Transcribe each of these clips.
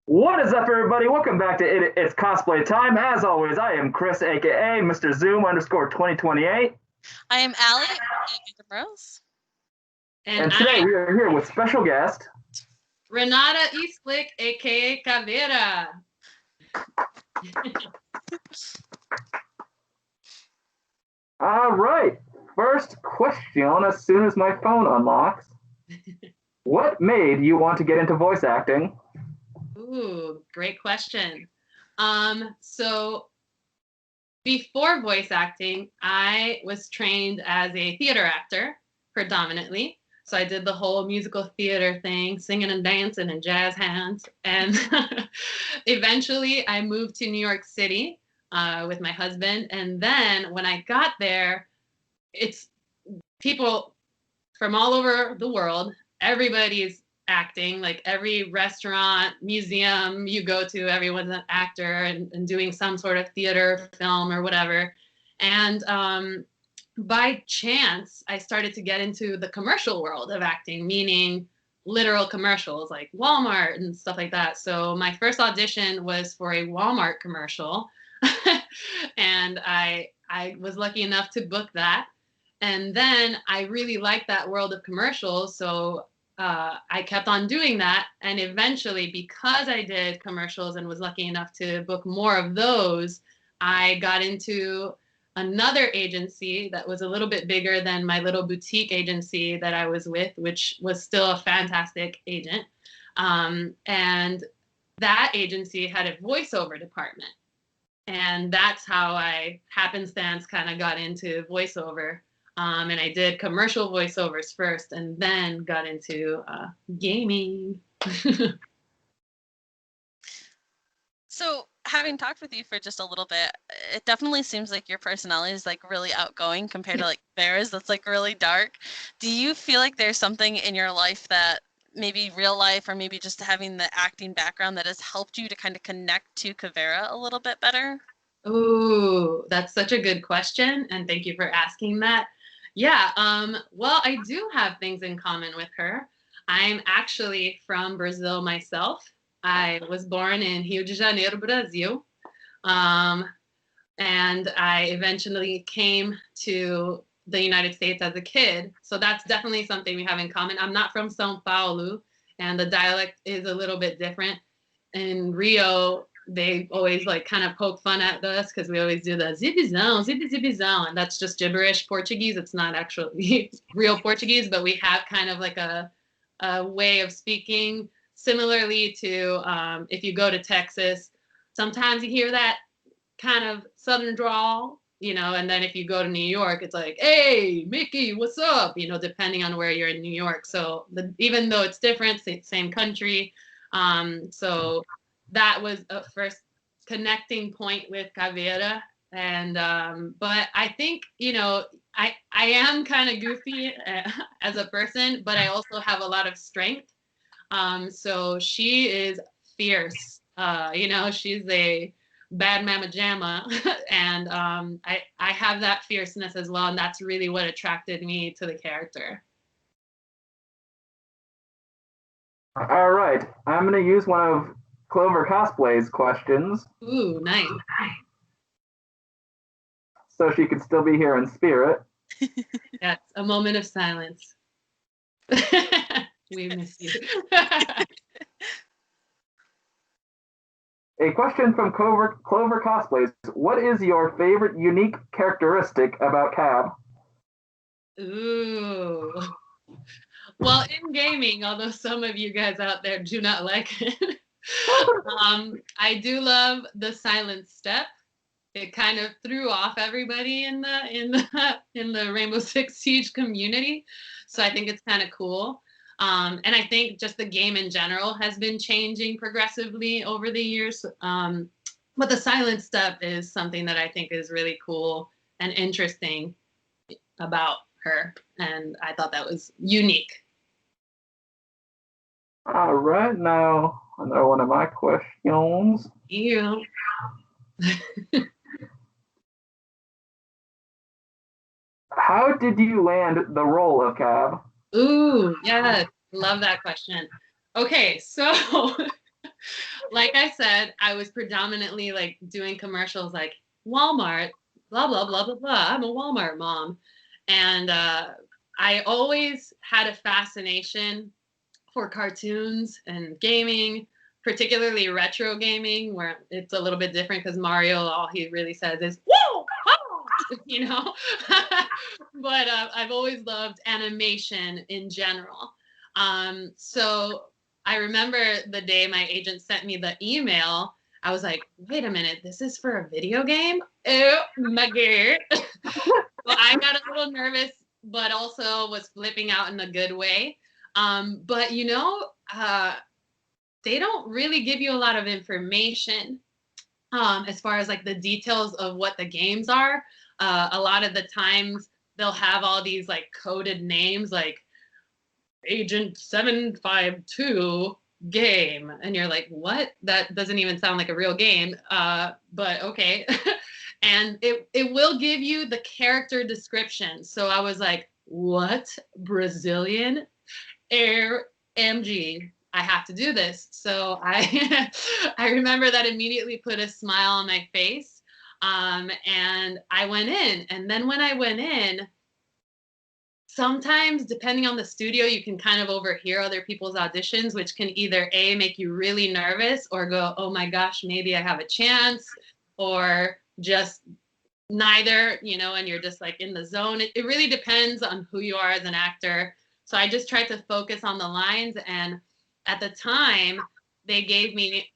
What is up, everybody? Welcome back to It's Cosplay Time. As always, I am Chris, aka Mr. Zoom _ 2028. I am Allie, Rose. And today we are here with special guest Renata Eastlick, aka Caveira. All right. First question, as soon as my phone unlocks. What made you want to get into voice acting? Ooh, great question. So before voice acting, I was trained as a theater actor predominantly. So I did the whole musical theater thing, singing and dancing and jazz hands. And eventually I moved to New York City with my husband. And then when I got there, it's people from all over the world. Everybody's acting, like every restaurant, museum you go to, everyone's an actor and doing some sort of theater, film, or whatever. And by chance, I started to get into the commercial world of acting, meaning literal commercials like Walmart and stuff like that. So my first audition was for a Walmart commercial. And I was lucky enough to book that. And then I really liked that world of commercials. So I kept on doing that. And eventually, because I did commercials and was lucky enough to book more of those, I got into another agency that was a little bit bigger than my little boutique agency that I was with, which was still a fantastic agent. And that agency had a voiceover department. And that's how I happenstance kind of got into voiceover. And I did commercial voiceovers first and then got into gaming. So having talked with you for just a little bit, it definitely seems like your personality is like really outgoing compared to like theirs that's like really dark. Do you feel like there's something in your life that maybe real life or maybe just having the acting background that has helped you to kind of connect to Caveira a little bit better? Ooh, that's such a good question. And thank you for asking that. Yeah, well, I do have things in common with her. I'm actually from Brazil myself. I was born in Rio de Janeiro, Brazil. And I eventually came to the United States as a kid. So that's definitely something we have in common. I'm not from São Paulo, and the dialect is a little bit different. In Rio, they always like kind of poke fun at us because we always do the zibizão, zibizão, and that's just gibberish Portuguese. It's not actually real Portuguese, but we have kind of like a way of speaking. Similarly to if you go to Texas, sometimes you hear that kind of southern drawl, you know, and then if you go to New York, it's like, hey, Mickey, what's up? You know, depending on where you're in New York. So even though it's different, same country. So that was a first connecting point with Caveira. And but I think, you know, I am kind of goofy as a person, but I also have a lot of strength. So she is fierce. You know, she's a bad mama jamma, and I have that fierceness as well, and that's really what attracted me to the character. All right. I'm going to use one of Clover Cosplay's questions. Ooh, nice. So she could still be here in spirit. Yes, a moment of silence. We miss you. A question from Clover Cosplays. What is your favorite unique characteristic about Cab? Ooh. Well, in gaming, although some of you guys out there do not like it, I do love the silent step. It kind of threw off everybody in the Rainbow Six Siege community, so I think it's kind of cool. And I think just the game in general has been changing progressively over the years. But the silent step is something that I think is really cool and interesting about her, and I thought that was unique. All right, now another one of my questions. Yeah. How did you land the role of Cab? Ooh, yes, love that question. Okay, so like I said, I was predominantly like doing commercials like Walmart, blah, blah, blah, blah, blah. I'm a Walmart mom. And I always had a fascination for cartoons and gaming, particularly retro gaming, where it's a little bit different because Mario, all he really says is, whoa, oh, you know? But I've always loved animation in general. So I remember the day my agent sent me the email, I was like, wait a minute, this is for a video game? Oh my God. So I got a little nervous, but also was flipping out in a good way. But they don't really give you a lot of information as far as like the details of what the games are. A lot of the times they'll have all these like coded names like Agent 752 game. And you're like, what? That doesn't even sound like a real game. But okay. And it will give you the character description. So I was like, what? Brazilian Air MG. I have to do this. So I I remember that immediately put a smile on my face. And I went in. And then when I went in, sometimes depending on the studio, you can kind of overhear other people's auditions, which can either A, make you really nervous or go, oh my gosh, maybe I have a chance, or just neither, and you're just like in the zone. It really depends on who you are as an actor. So I just tried to focus on the lines. And at the time, they gave me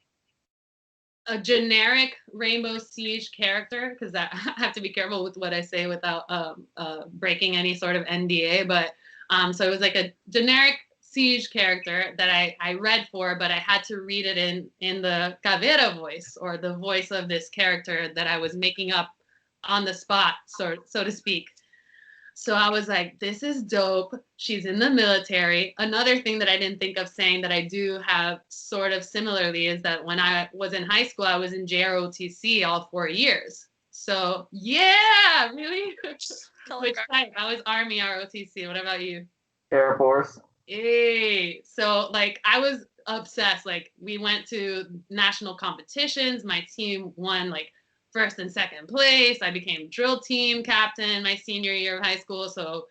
a generic Rainbow Siege character, because I have to be careful with what I say without breaking any sort of NDA. But so it was like a generic Siege character that I read for, but I had to read it in the Caveira voice, or the voice of this character that I was making up on the spot, so to speak. So I was like, this is dope. She's in the military. Another thing that I didn't think of saying that I do have sort of similarly is that when I was in high school, I was in JROTC all 4 years. So yeah, really? Which type? I was Army ROTC. What about you? Air Force. Hey, so like I was obsessed. Like we went to national competitions. My team won like first and second place. I became drill team captain my senior year of high school. So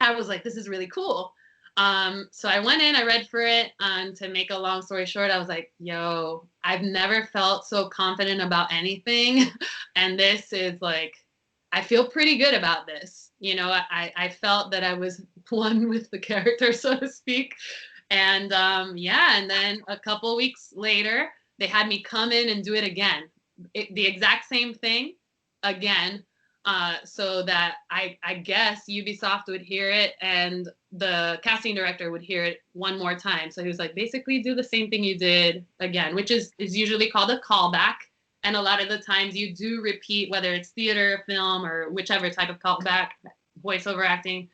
I was like, this is really cool. So I went in, I read for it. To make a long story short, I was like, yo, I've never felt so confident about anything. And this is like, I feel pretty good about this. I felt that I was one with the character, so to speak. And and then a couple weeks later, they had me come in and do it again. The exact same thing again, so that I guess Ubisoft would hear it and the casting director would hear it one more time. So he was like, basically do the same thing you did again, which is usually called a callback. And a lot of the times you do repeat, whether it's theater, film, or whichever type of callback, voiceover acting,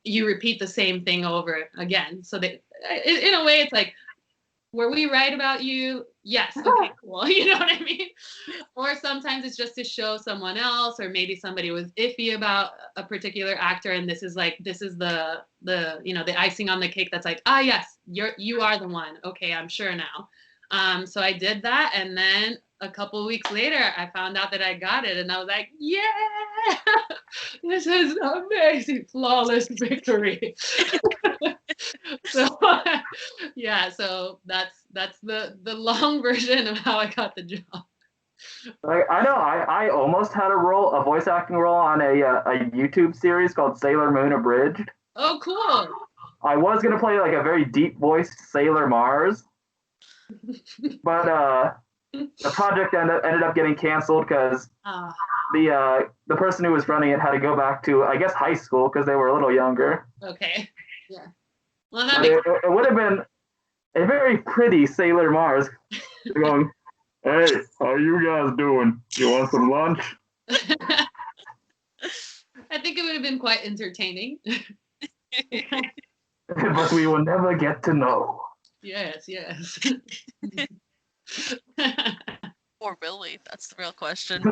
you repeat the same thing over again. So that in a way, it's like, were we right about you? Yes. Okay, cool. You know what I mean? Or sometimes it's just to show someone else, or maybe somebody was iffy about a particular actor, and this is the icing on the cake that's like, yes, you are the one. Okay, I'm sure now. So I did that, and then a couple weeks later, I found out that I got it, and I was like, yeah, this is amazing, flawless victory. So yeah, so that's the long version of how I got the job. Like, I know I almost had a voice acting role on a YouTube series called Sailor Moon Abridged. Oh, cool. I was gonna play like a very deep voiced Sailor Mars, but the project ended up getting canceled because the person who was running it had to go back to, I guess, high school because they were a little younger. Okay. Yeah. Well, it would have been a very pretty Sailor Mars going, hey, how you guys doing? You want some lunch? I think it would have been quite entertaining. But we will never get to know. Yes. Or will we? That's the real question.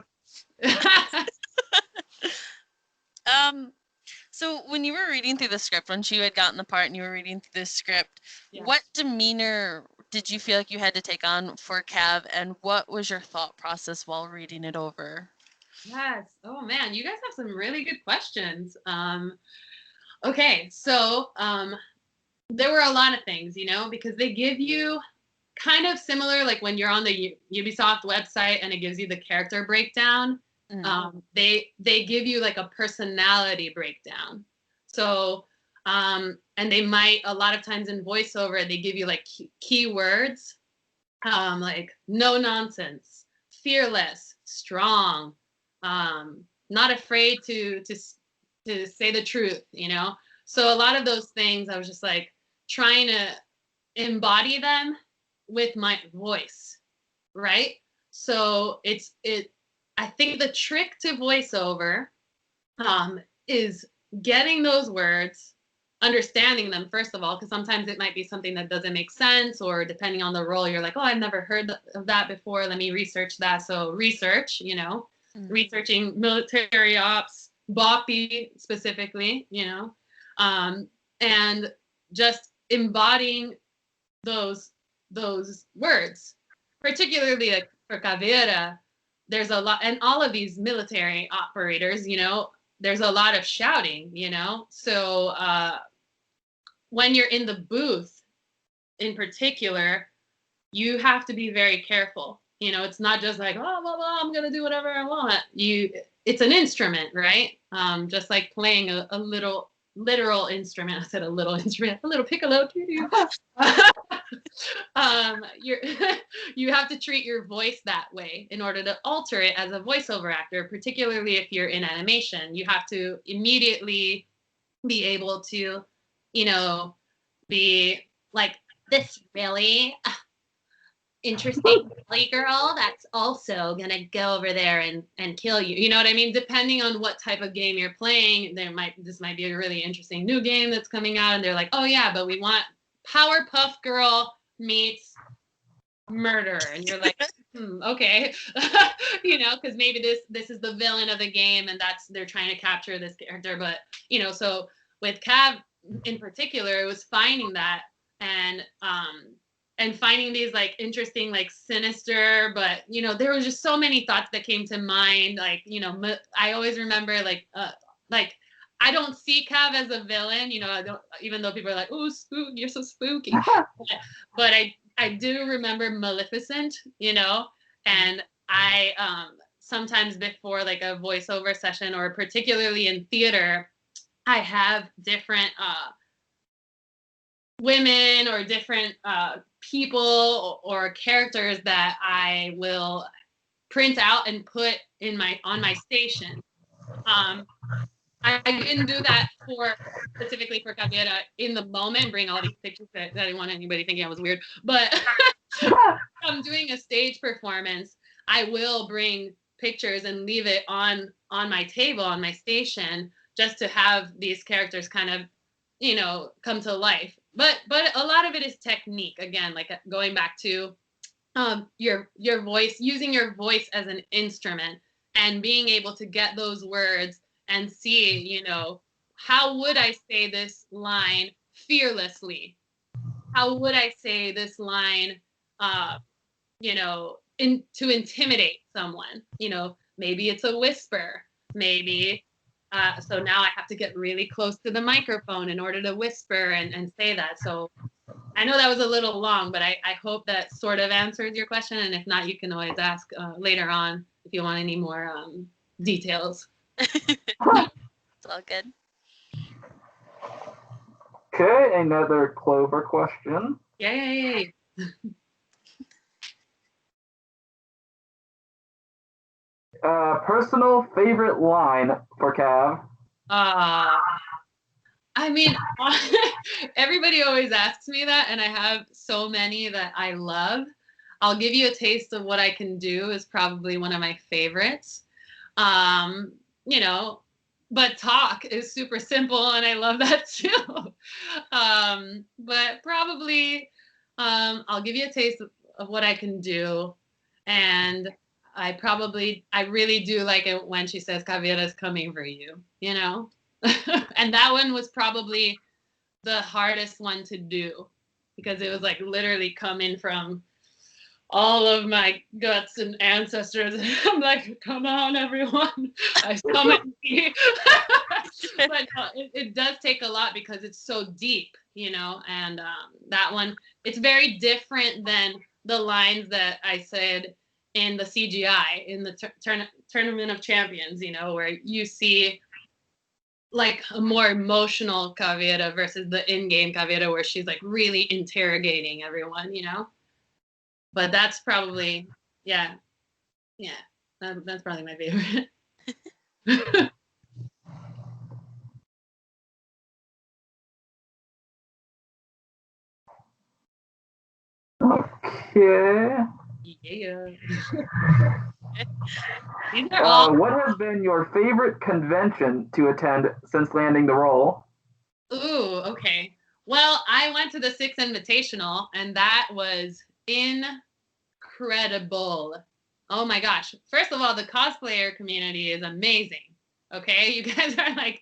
So when you were reading through the script, once you had gotten the part and you were reading through the script, what demeanor did you feel like you had to take on for Cav, and what was your thought process while reading it over? Yes. Oh man, you guys have some really good questions. Okay, so there were a lot of things, because they give you kind of similar, like when you're on the Ubisoft website and it gives you the character breakdown. They give you like a personality breakdown. So, and they might, a lot of times in voiceover, they give you like keywords, like no nonsense, fearless, strong, not afraid to say the truth, So a lot of those things, I was just like trying to embody them with my voice, right? So I think the trick to voiceover is getting those words, understanding them first of all, because sometimes it might be something that doesn't make sense, or depending on the role, you're like, oh, I've never heard of that before. Let me research that. So research, researching military ops, BOPI specifically, and just embodying those words, particularly like for Caveira. There's a lot, and all of these military operators, there's a lot of shouting, so when you're in the booth in particular, you have to be very careful. It's not just like, oh, well, I'm gonna do whatever I want. It's an instrument, right? Just like playing a little literal instrument. I said a little instrument, a little piccolo. You have to treat your voice that way in order to alter it as a voiceover actor, particularly if you're in animation. You have to immediately be able to, be like, this really interesting Billy girl that's also gonna go over there and kill you. You know what I mean? Depending on what type of game you're playing, this might be a really interesting new game that's coming out, and they're like, oh yeah, but we want Powerpuff Girl meets murder, and you're like, okay, because maybe this is the villain of the game, and they're trying to capture this character. But so with Cav in particular, it was finding that and finding these like interesting, like sinister, but there was just so many thoughts that came to mind. Like I always remember like I don't see Cav as a villain, I don't, even though people are like, oh, spook, you're so spooky. but I do remember Maleficent, and I sometimes before like a voiceover session, or particularly in theater, I have different women or different people or characters that I will print out and put on my station. I didn't do that specifically for Caveira in the moment, bring all these pictures that I didn't want anybody thinking I was weird. But if I'm doing a stage performance, I will bring pictures and leave it on my table, on my station, just to have these characters kind of, come to life. But a lot of it is technique. Again, like going back to your voice, using your voice as an instrument and being able to get those words and see, how would I say this line fearlessly? How would I say this line, to intimidate someone? Maybe it's a whisper. Maybe, so now I have to get really close to the microphone in order to whisper and say that. So I know that was a little long, but I hope that sort of answers your question. And if not, you can always ask later on if you want any more details. It's all good. Okay, another Clover question. Yay! Personal favorite line for Cav? I mean, everybody always asks me that, and I have so many that I love. I'll give you a taste of what I can do is probably one of my favorites. But talk is super simple, and I love that too. But probably I'll give you a taste of what I can do. And I really do like it when she says, Caveira's coming for you, And that one was probably the hardest one to do. because it was like literally coming from all of my guts and ancestors. I'm like, come on, everyone. I summon you. But no, it does take a lot because it's so deep, you know, and that one, it's very different than the lines that I said in the CGI, in the Tournament of Champions, you know, where you see like a more emotional Caveira versus the in-game Caveira where she's like really interrogating everyone, you know. But that's probably, yeah, that's probably my favorite. Okay. Yeah. These are all. What has been your favorite convention to attend since landing the role? Ooh, okay. Well, I went to the 6 Invitational, and that was incredible. Oh my gosh. First of all, the cosplayer community is amazing. Okay, you guys are like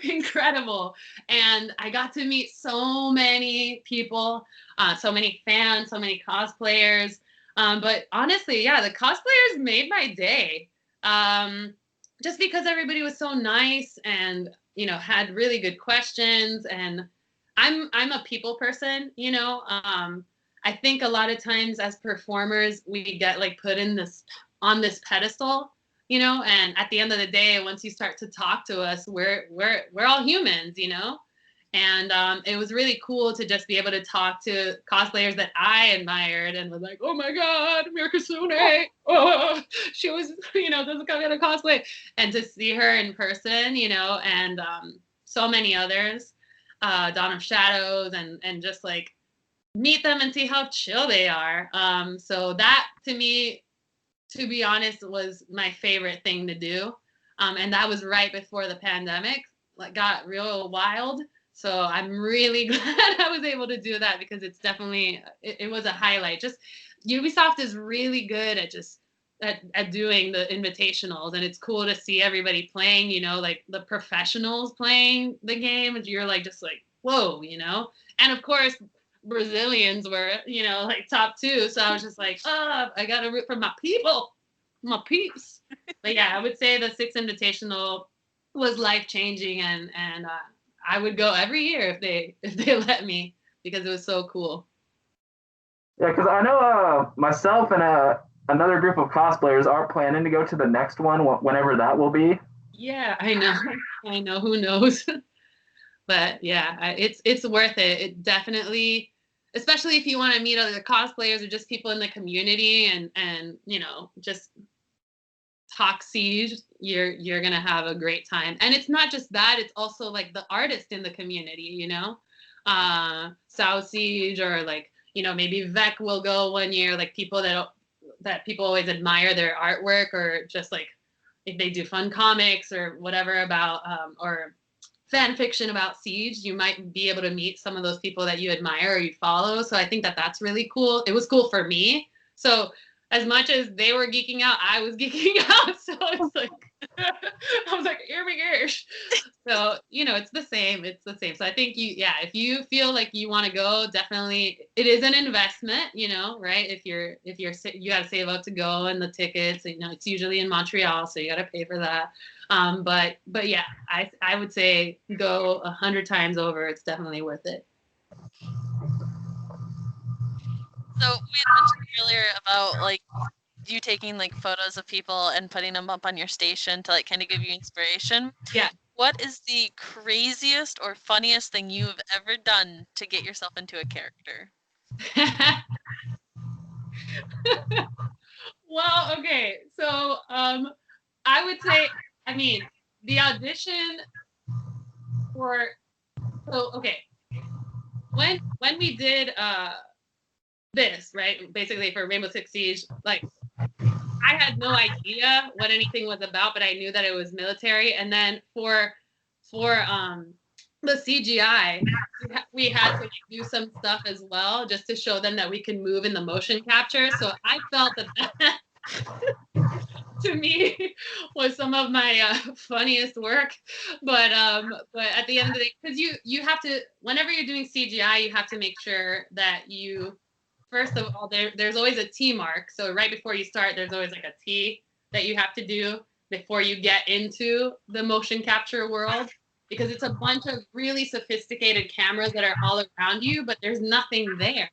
incredible. And I got to meet so many people, so many fans, so many cosplayers. But honestly, yeah, the cosplayers made my day. Just because everybody was so nice and, you know, had really good questions. And I'm a people person, you know. I think a lot of times as performers, we get like put in this on this pedestal, you know, and at the end of the day, once you start to talk to us, we're all humans, you know. And it was really cool to just be able to talk to cosplayers that I admired and was like, oh my God, Mirkasune, oh, she was, you know, doesn't come in a cosplay. And to see her in person, you know, and so many others, Dawn of Shadows, and just like meet them and see how chill they are. So that to me, to be honest, was my favorite thing to do. And that was right before the pandemic like got real wild. So I'm really glad I was able to do that because it's definitely, it was a highlight. Just Ubisoft is really good at just at doing the invitationals, and it's cool to see everybody playing, you know, like the professionals playing the game, and you're like just like, whoa, you know. And of course Brazilians were, you know, like top 2. So I was just like, oh, I gotta root for my people, my peeps. But yeah, I would say the 6 Invitational was life changing, and I would go every year if they let me because it was so cool. Yeah, because I know myself and another group of cosplayers are planning to go to the next one whenever that will be. Yeah, I know. I know. Who knows? But yeah, it's worth it. It definitely, especially if you want to meet other cosplayers or just people in the community and you know, just talk Siege, you're gonna have a great time. And it's not just that, it's also like the artist in the community, you know. South Siege, or like, you know, maybe Vec will go one year, like people that people always admire their artwork, or just like if they do fun comics or whatever about or fan fiction about Siege, you might be able to meet some of those people that you admire or you follow. So I think that that's really cool. It was cool for me. So as much as they were geeking out, I was geeking out. So it's like, I was like, here we go. So, you know, it's the same. It's the same. So I think if you feel like you want to go, definitely, it is an investment, you know, right? If you got to save up to go, and the tickets, you know, it's usually in Montreal, so you got to pay for that. But yeah, I would say go 100 times over. It's definitely worth it. So we had mentioned earlier about like you taking like photos of people and putting them up on your station to like kind of give you inspiration. Yeah. What is the craziest or funniest thing you've ever done to get yourself into a character? Well, okay. So I would say, I mean, the audition for okay. When we did this, right? Basically for Rainbow Six Siege, like I had no idea what anything was about, but I knew that it was military. And then for the CGI, we had to like, do some stuff as well, just to show them that we can move in the motion capture. So I felt that to me was some of my funniest work. But at the end of the day, because you have to, whenever you're doing CGI, you have to make sure that you, first of all, there's always a T mark. So right before you start, there's always like a T that you have to do before you get into the motion capture world, because it's a bunch of really sophisticated cameras that are all around you, but there's nothing there.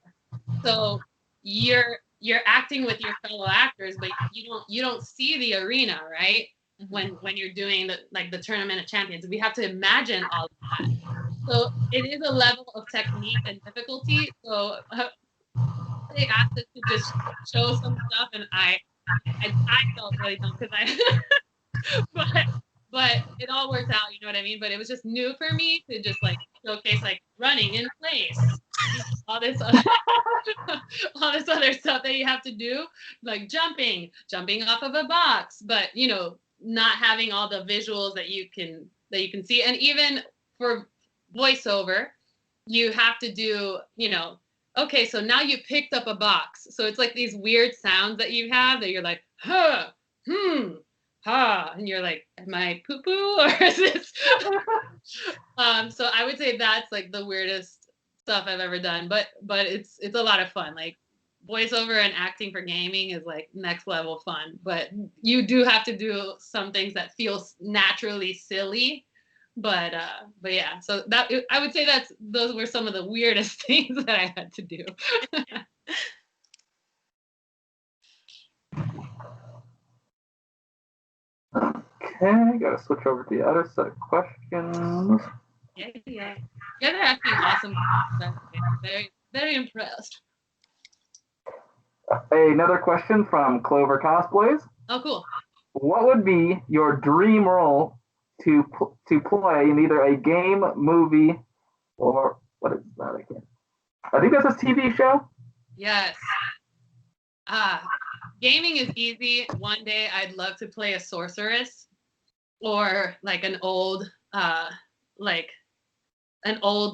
So you're acting with your fellow actors, but you don't see the arena, right? Mhm. When you're doing the Tournament of Champions, we have to imagine all of that. So it is a level of technique and difficulty. So they asked us to just show some stuff, and I felt really dumb because but it all worked out, you know what I mean? But it was just new for me to just like showcase like running in place, all this other, all this other stuff that you have to do, like jumping off of a box, but not having all the visuals that you can see. And even for voiceover, you have to do, okay, so now you picked up a box. So it's like these weird sounds that you have that you're like, huh, ha, and you're like, am I poo poo or is this? So I would say that's like the weirdest stuff I've ever done, but it's a lot of fun. Like voiceover and acting for gaming is like next level fun, but you do have to do some things that feel naturally silly. But yeah, so that I would say those were some of the weirdest things that I had to do. Okay, gotta switch over to the other set of questions. Yeah. You guys are asking awesome questions. I'm very, very impressed. Another question from Clover Cosplays. Oh, cool. What would be your dream role to play in either a game, movie, or what is that again? I think that's a TV show. Yes. Gaming is easy. One day I'd love to play a sorceress or like an old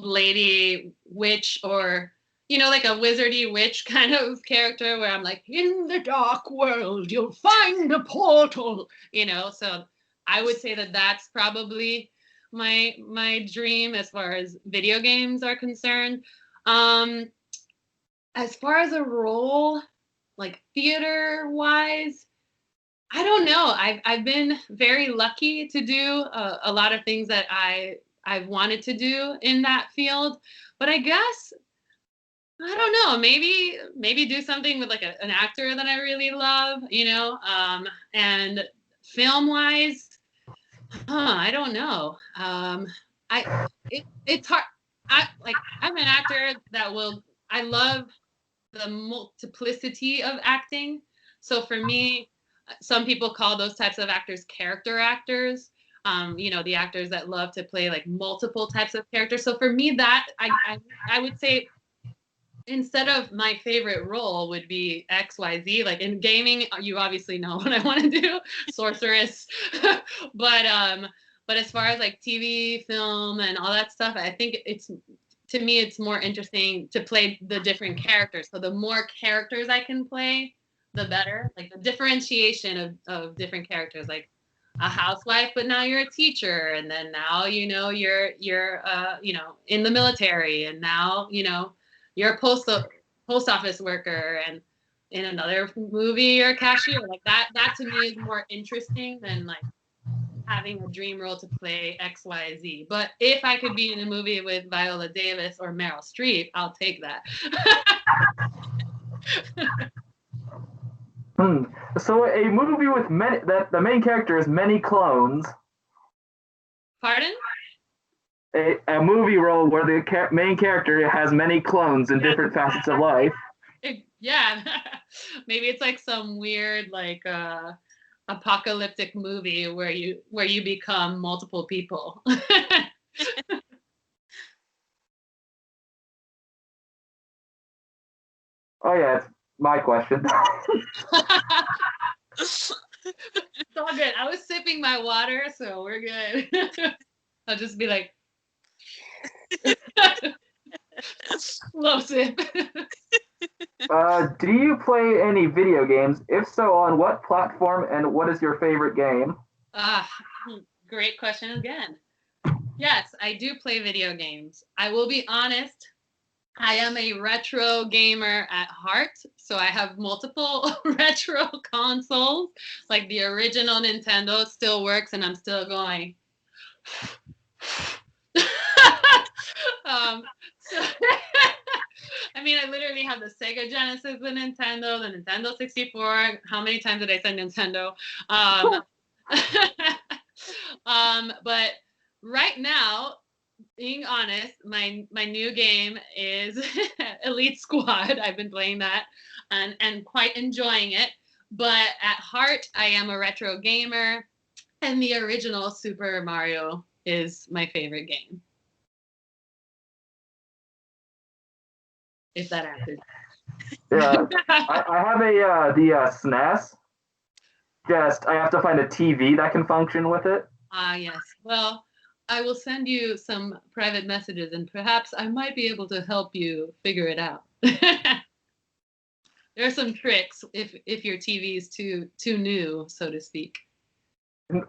lady witch, or like a wizardy witch kind of character where I'm like, in the dark world you'll find a portal, so I would say that that's probably my dream as far as video games are concerned. As far as a role, like theater wise, I don't know. I've been very lucky to do a lot of things that I've wanted to do in that field, but I guess I don't know. Maybe do something with like an actor that I really love, and film wise, I don't know. It's hard. I'm an actor that I love the multiplicity of acting. So for me, some people call those types of actors character actors. The actors that love to play like multiple types of characters. So for me, that I would say instead of my favorite role would be XYZ. Like in gaming, you obviously know what I want to do, sorceress. but as far as like TV, film, and all that stuff, I think to me it's more interesting to play the different characters. So the more characters I can play, the better. Like the differentiation of different characters, like a housewife, but now you're a teacher, and then now you're in the military, and now you're a post office worker, and in another movie you're a cashier. Like that to me is more interesting than like having a dream role to play XYZ. But if I could be in a movie with Viola Davis or Meryl Streep, I'll take that. So a movie with that the main character is many clones. Pardon? A movie role where the main character has many clones in different facets of life. Yeah. Maybe it's like some weird like apocalyptic movie where you become multiple people. Oh yeah, it's my question. It's all good. I was sipping my water, so we're good. I'll just be like slow sip. Do you play any video games? If so, on what platform and what is your favorite game? Ah, great question again. Yes, I do play video games. I will be honest, I am a retro gamer at heart, so I have multiple retro consoles. Like the original Nintendo still works, and I'm still going. So I mean, I literally have the Sega Genesis, the Nintendo 64. How many times did I say Nintendo? Um, but right now, being honest, my new game is Elite Squad. I've been playing that and quite enjoying it. But at heart, I am a retro gamer, and the original Super Mario is my favorite game. If that answers. Yeah, I have the SNES. Just I have to find a TV that can function with it. Yes. Well, I will send you some private messages, and perhaps I might be able to help you figure it out. There are some tricks if your TV is too new, so to speak.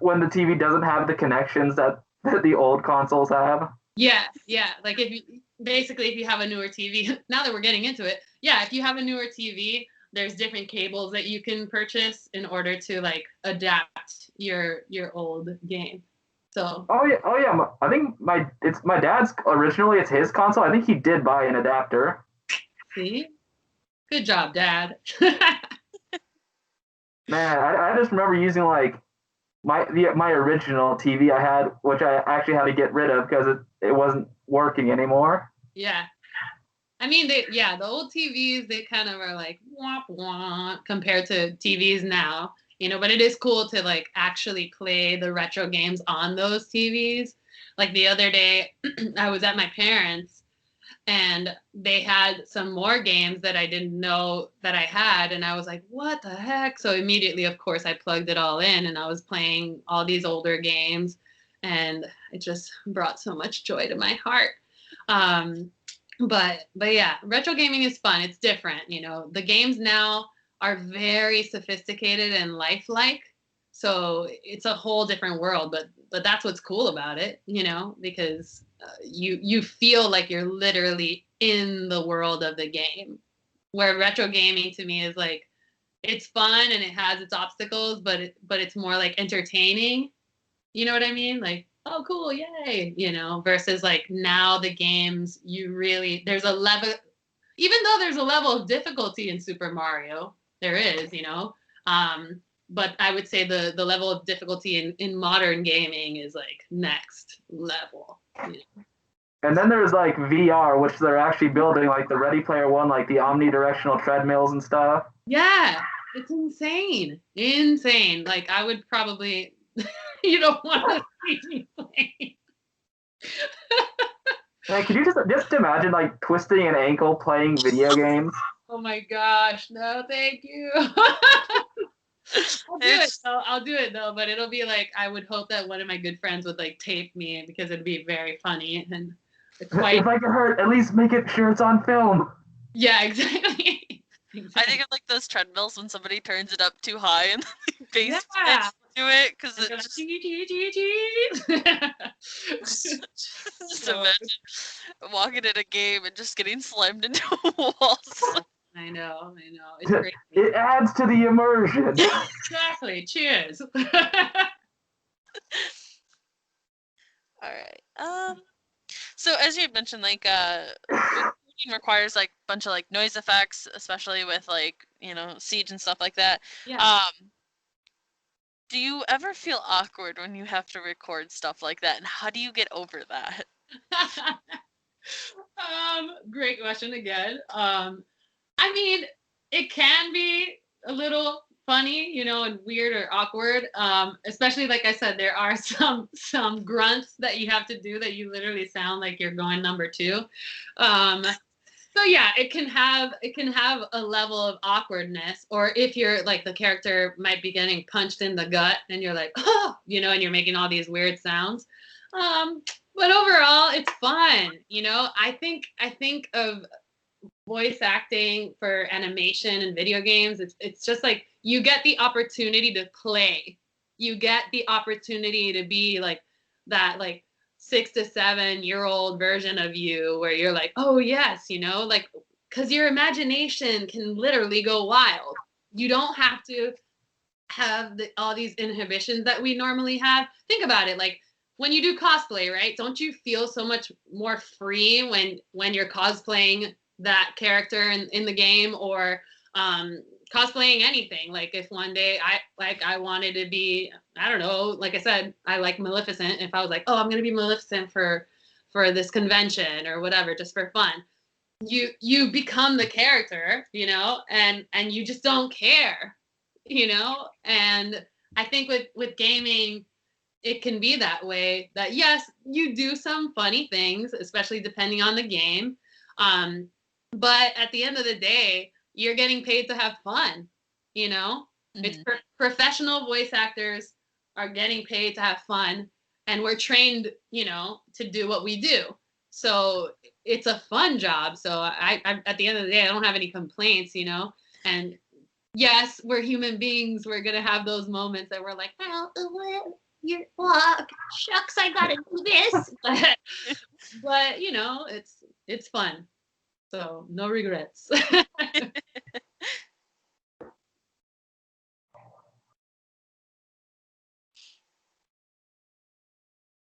When the TV doesn't have the connections that the old consoles have. Yeah. Like if you have a newer TV, now that we're getting into it, yeah, if you have a newer TV, there's different cables that you can purchase in order to like adapt your old game. So. Oh yeah. I think it's my dad's originally. It's his console. I think he did buy an adapter. See, good job, Dad. Man, I just remember using like my original TV I had, which I actually had to get rid of because it wasn't working anymore. Yeah. I mean, the old TVs, they kind of are like womp womp compared to TVs now, but it is cool to like actually play the retro games on those TVs. Like the other day, I was at my parents' and they had some more games that I didn't know that I had. And I was like, what the heck? So immediately, of course, I plugged it all in and I was playing all these older games. And it just brought so much joy to my heart. But yeah, retro gaming is fun. It's different. The games now are very sophisticated and lifelike. So it's a whole different world, but that's what's cool about it, because you feel like you're literally in the world of the game. Where retro gaming to me is like, it's fun and it has its obstacles, but it's more like entertaining. You know what I mean? Like, oh, cool, yay, versus like now the games, there's a level, even though there's a level of difficulty in Super Mario, there is, but I would say the level of difficulty in modern gaming is like next level. And then there's like VR, which they're actually building, like the Ready Player One, like the omnidirectional treadmills and stuff. Yeah, it's insane. Like I would probably, you don't want to see me play. Like, could you just imagine like twisting an ankle playing video games? Oh my gosh, no, thank you. I'll do it though, but it'll be like I would hope that one of my good friends would like tape me because it'd be very funny and If I get hurt, at least make it sure it's on film. Yeah, exactly. I think of like those treadmills when somebody turns it up too high and the bass to it because it just imagine walking in a game and just getting slammed into walls. I know. It's great. It adds to the immersion. Exactly. Cheers. All right. So as you had mentioned, like requires like a bunch of like noise effects, especially with like Siege and stuff like that. Yeah. Do you ever feel awkward when you have to record stuff like that, and how do you get over that? Great question again. I mean, it can be a little funny, and weird or awkward. Especially like I said, there are some grunts that you have to do that you literally sound like you're going number 2. So yeah, it can have a level of awkwardness, or if you're like the character might be getting punched in the gut and you're like, oh, and you're making all these weird sounds. But overall, it's fun. I think of voice acting for animation and video games, it's just like you get the opportunity to play. You get the opportunity to be like that, like 6 to 7 year old version of you where you're like, oh yes, you know, like, because your imagination can literally go wild. You don't have to have all these inhibitions that we normally have. Think about it, like when you do cosplay, right? Don't you feel so much more free when you're cosplaying that character in the game, or cosplaying anything? Like if one day I wanted to be, I don't know, like I said, I like Maleficent. If I was like, oh, I'm gonna be Maleficent for this convention or whatever, just for fun, you become the character, you know, and you just don't care, you know. And I think with gaming, it can be that way, that yes, you do some funny things, especially depending on the game, but at the end of the day, you're getting paid to have fun, you know. It's professional voice actors are getting paid to have fun, and we're trained, you know, to do what we do. So it's a fun job. So I at the end of the day, I don't have any complaints, you know. And yes, we're human beings. We're gonna have those moments that we're like, oh, you're shucks, I gotta do this. But you know, it's fun. So no regrets.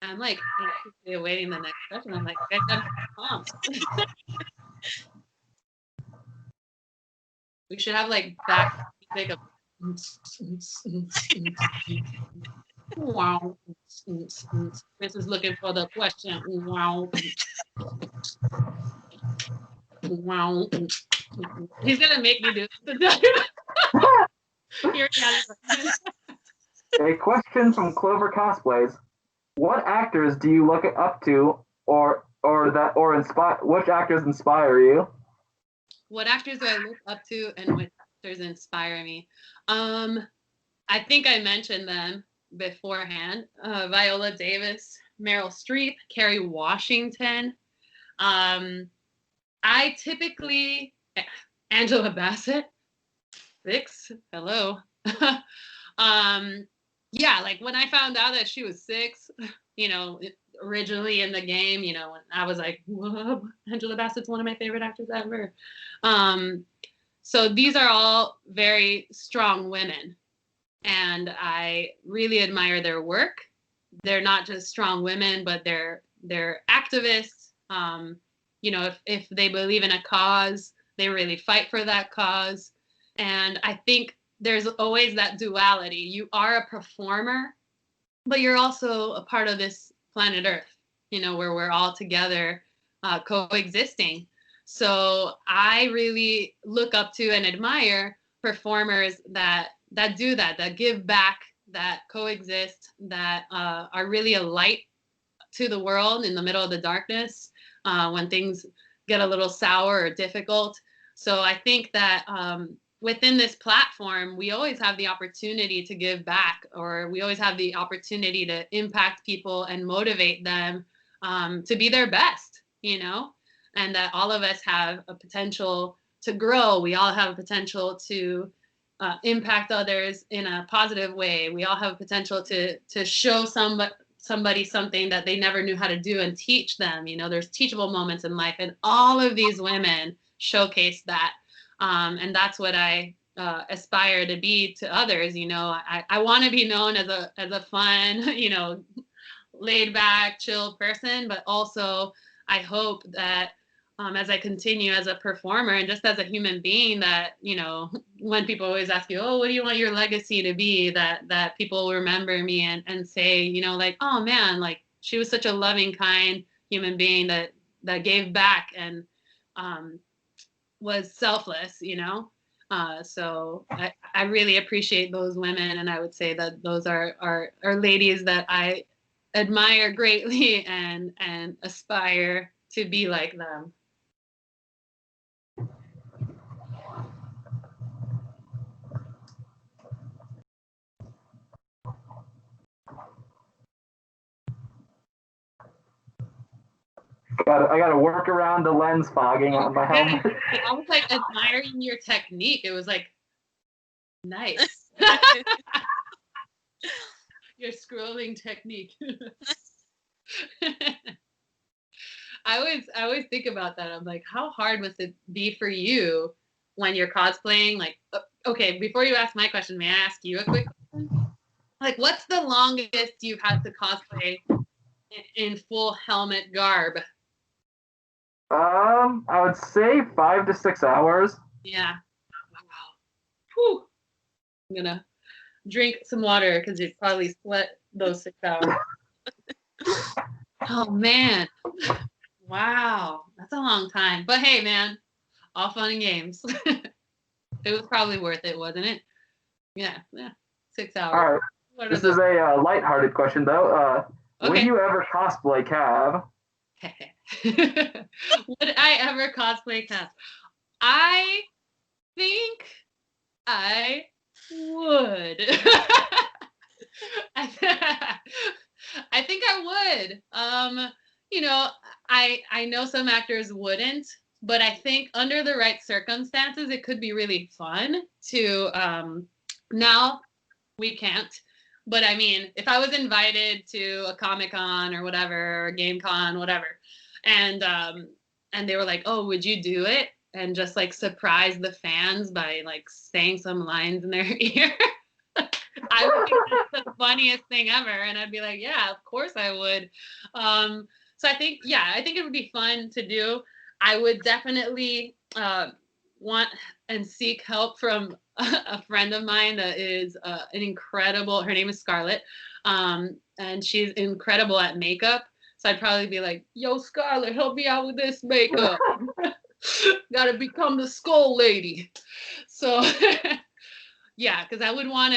I'm like anxiously awaiting the next question. I'm like, I got pumped. We should have like back music of wow. Chris is looking for the question. Wow. Wow. He's gonna make me do A question from Clover Cosplays: what actors do you look up to, or inspire? Which actors inspire you? What actors do I look up to, and which actors inspire me? I think I mentioned them beforehand. Viola Davis, Meryl Streep, Kerry Washington. I typically, Angela Bassett, 6, hello. Yeah, like when I found out that she was 6, you know, originally in the game, you know, I was like, whoa, Angela Bassett's one of my favorite actors ever. So these are all very strong women, and I really admire their work. They're not just strong women, but they're activists. You know, if they believe in a cause, they really fight for that cause. And I think there's always that duality. You are a performer, but you're also a part of this planet Earth, you know, where we're all together coexisting. So I really look up to and admire performers that do that, that give back, that coexist, that are really a light to the world in the middle of the darkness when things get a little sour or difficult. So I think that within this platform, we always have the opportunity to give back, or we always have the opportunity to impact people and motivate them to be their best, you know, and that all of us have a potential to grow. We all have a potential to impact others in a positive way. We all have a potential to show somebody something that they never knew how to do and teach them. You know, there's teachable moments in life, and all of these women showcase that. And that's what I aspire to be to others. You know, I want to be known as a fun, you know, laid back, chill person, but also I hope that as I continue as a performer and just as a human being, that, you know, when people always ask you, oh, what do you want your legacy to be, that people will remember me and say, you know, like, oh man, like she was such a loving, kind human being that gave back and was selfless, you know. So I really appreciate those women, and I would say that those are ladies that I admire greatly and aspire to be like them. I gotta work around the lens fogging on my helmet. I was like admiring your technique. It was like nice. Your scrolling technique. I always think about that. I'm like, how hard must it be for you when you're cosplaying? Like, okay, before you ask my question, may I ask you a quick question? Like, what's the longest you've had to cosplay in full helmet garb? I would say 5 to 6 hours. Yeah. Wow. Whew. I'm gonna drink some water because you'd probably sweat those 6 hours. Oh man. Wow. That's a long time. But hey, man, all fun and games. It was probably worth it, wasn't it? Yeah. 6 hours. All right. This is a lighthearted question, though. Okay. Would you ever cosplay Cav? Would I ever cosplay Cav? I think I would. I think I would. You know, I know some actors wouldn't, but I think under the right circumstances, it could be really fun to. Now we can't, but I mean, if I was invited to a Comic-Con or whatever, or Game Con, whatever, and they were like, "Oh, would you do it?" and just like surprise the fans by like saying some lines in their ear. I would think that's the funniest thing ever, and I'd be like, "Yeah, of course I would." So I think it would be fun to do. I would definitely want and seek help from a friend of mine that is an incredible. Her name is Scarlett, and she's incredible at makeup. So I'd probably be like, "Yo, Scarlett, help me out with this makeup. Gotta become the skull lady." So yeah, because I would want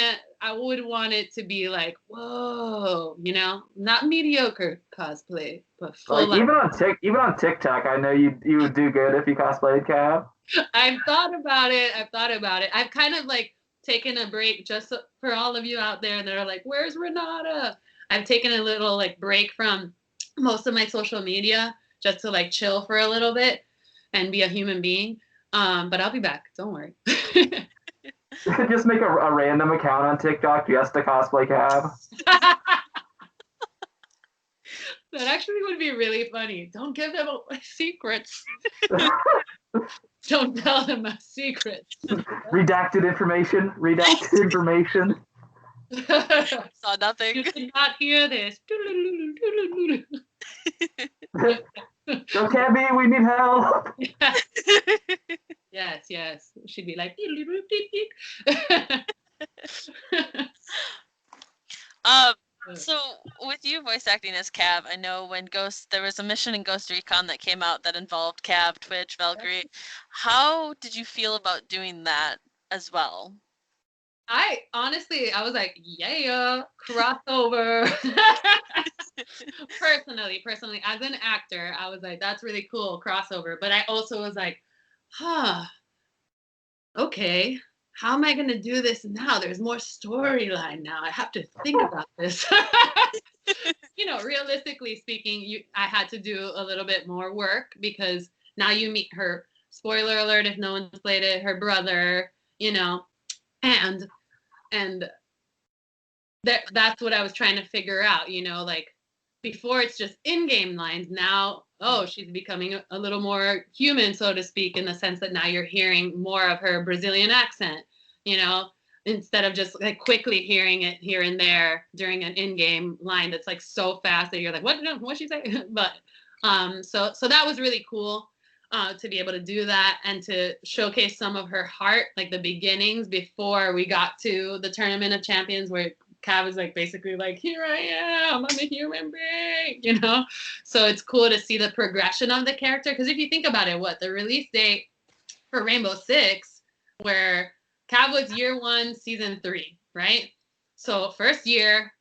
it to be like, whoa, you know, not mediocre cosplay, but full. Like even on TikTok, I know you would do good if you cosplayed Cav. I've thought about it. I've kind of like taken a break just for all of you out there that are like, "Where's Renata?" I've taken a little like break from most of my social media just to like chill for a little bit and be a human being. But I'll be back. Don't worry. Just make a random account on TikTok just to cosplay Cav. That actually would be really funny. Don't give them my secrets. Don't tell them my secrets. Redacted information. Saw nothing. You did not hear this. Go Cabby, we need help. Yes. She'd be like. So with you voice acting as Cav, I know when there was a mission in Ghost Recon that came out that involved Cav, Twitch, Valkyrie. How did you feel about doing that as well? I was like, yeah, crossover. Personally, as an actor, I was like, that's really cool, crossover. But I also was like, okay, how am I going to do this now? There's more storyline now. I have to think about this. You know, realistically speaking, I had to do a little bit more work because now you meet her, spoiler alert if no one's played it, her brother, you know, and that's what I was trying to figure out, you know, like before it's just in-game lines. Now, she's becoming a little more human, so to speak, in the sense that now you're hearing more of her Brazilian accent, you know, instead of just like quickly hearing it here and there during an in-game line that's like so fast that you're like, what'd she say? But so that was really cool. To be able to do that and to showcase some of her heart, like the beginnings before we got to the Tournament of Champions, where Cav is like basically like, here I am, I'm a human being, you know? So it's cool to see the progression of the character. Because if you think about it, the release date for Rainbow Six, where Cav was year 1, season 3, right? So first year,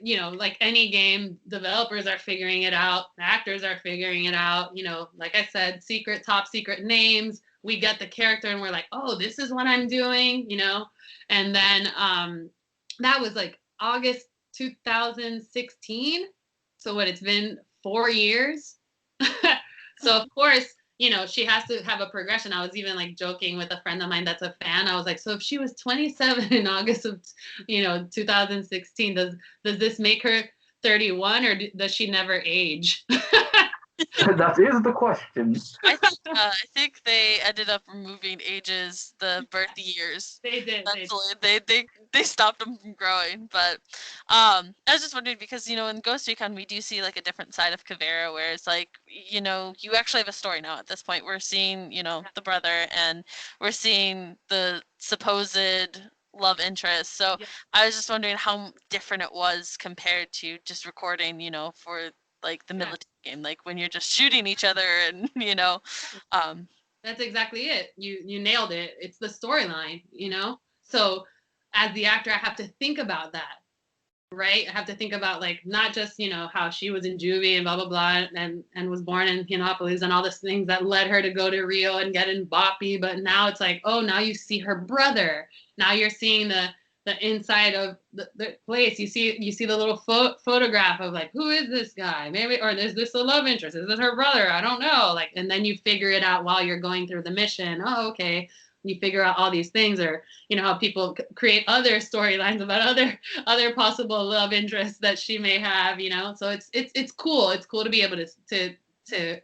you know, like any game, developers are figuring it out, actors are figuring it out, you know, like I said, top secret names. We get the character and we're like, oh, this is what I'm doing, you know? And then that was like August 2016. So it's been 4 years. So of course, you know, she has to have a progression. I was even like joking with a friend of mine that's a fan. I was like, so if she was 27 in August of, you know, 2016, does this make her 31, or does she never age? That is the question. I think they ended up removing ages, the birth years. They did. They stopped them from growing. But I was just wondering because, you know, in Ghost Recon we do see like a different side of Caveira where it's like, you know, you actually have a story now at this point. We're seeing, you know, the brother and we're seeing the supposed love interest. So Yeah. I was just wondering how different it was compared to just recording, you know, for like the military game, like when you're just shooting each other and, you know, That's exactly it. You nailed it. It's the storyline, you know? So as the actor, I have to think about that, right? I have to think about like not just, you know, how she was in juvie and blah blah blah and was born in Pianopolis and all these things that led her to go to Rio and get in Boppy, but now it's like, oh, now you see her brother. Now you're seeing the inside of the place. You see the little photograph of like, who is this guy? Maybe, or is this a love interest? Is this her brother? I don't know. Like, and then you figure it out while you're going through the mission. Oh, okay. You figure out all these things, or you know how people create other storylines about other possible love interests that she may have. You know, so it's cool. It's cool to be able to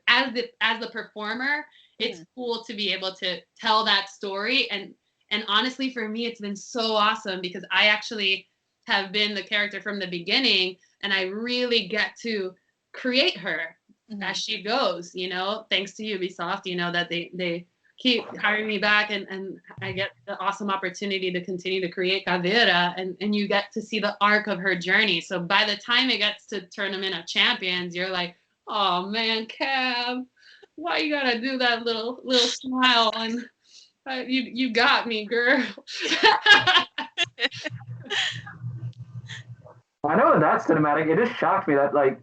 as the performer. It's cool to be able to tell that story. And honestly, for me, it's been so awesome because I actually have been the character from the beginning, and I really get to create her as she goes, you know, thanks to Ubisoft, you know, that they keep hiring me back, and I get the awesome opportunity to continue to create Caveira, and you get to see the arc of her journey. So by the time it gets to Tournament of Champions, you're like, oh man, Cav, why you gotta do that little smile on... You got me, girl. I know that cinematic. It just shocked me that like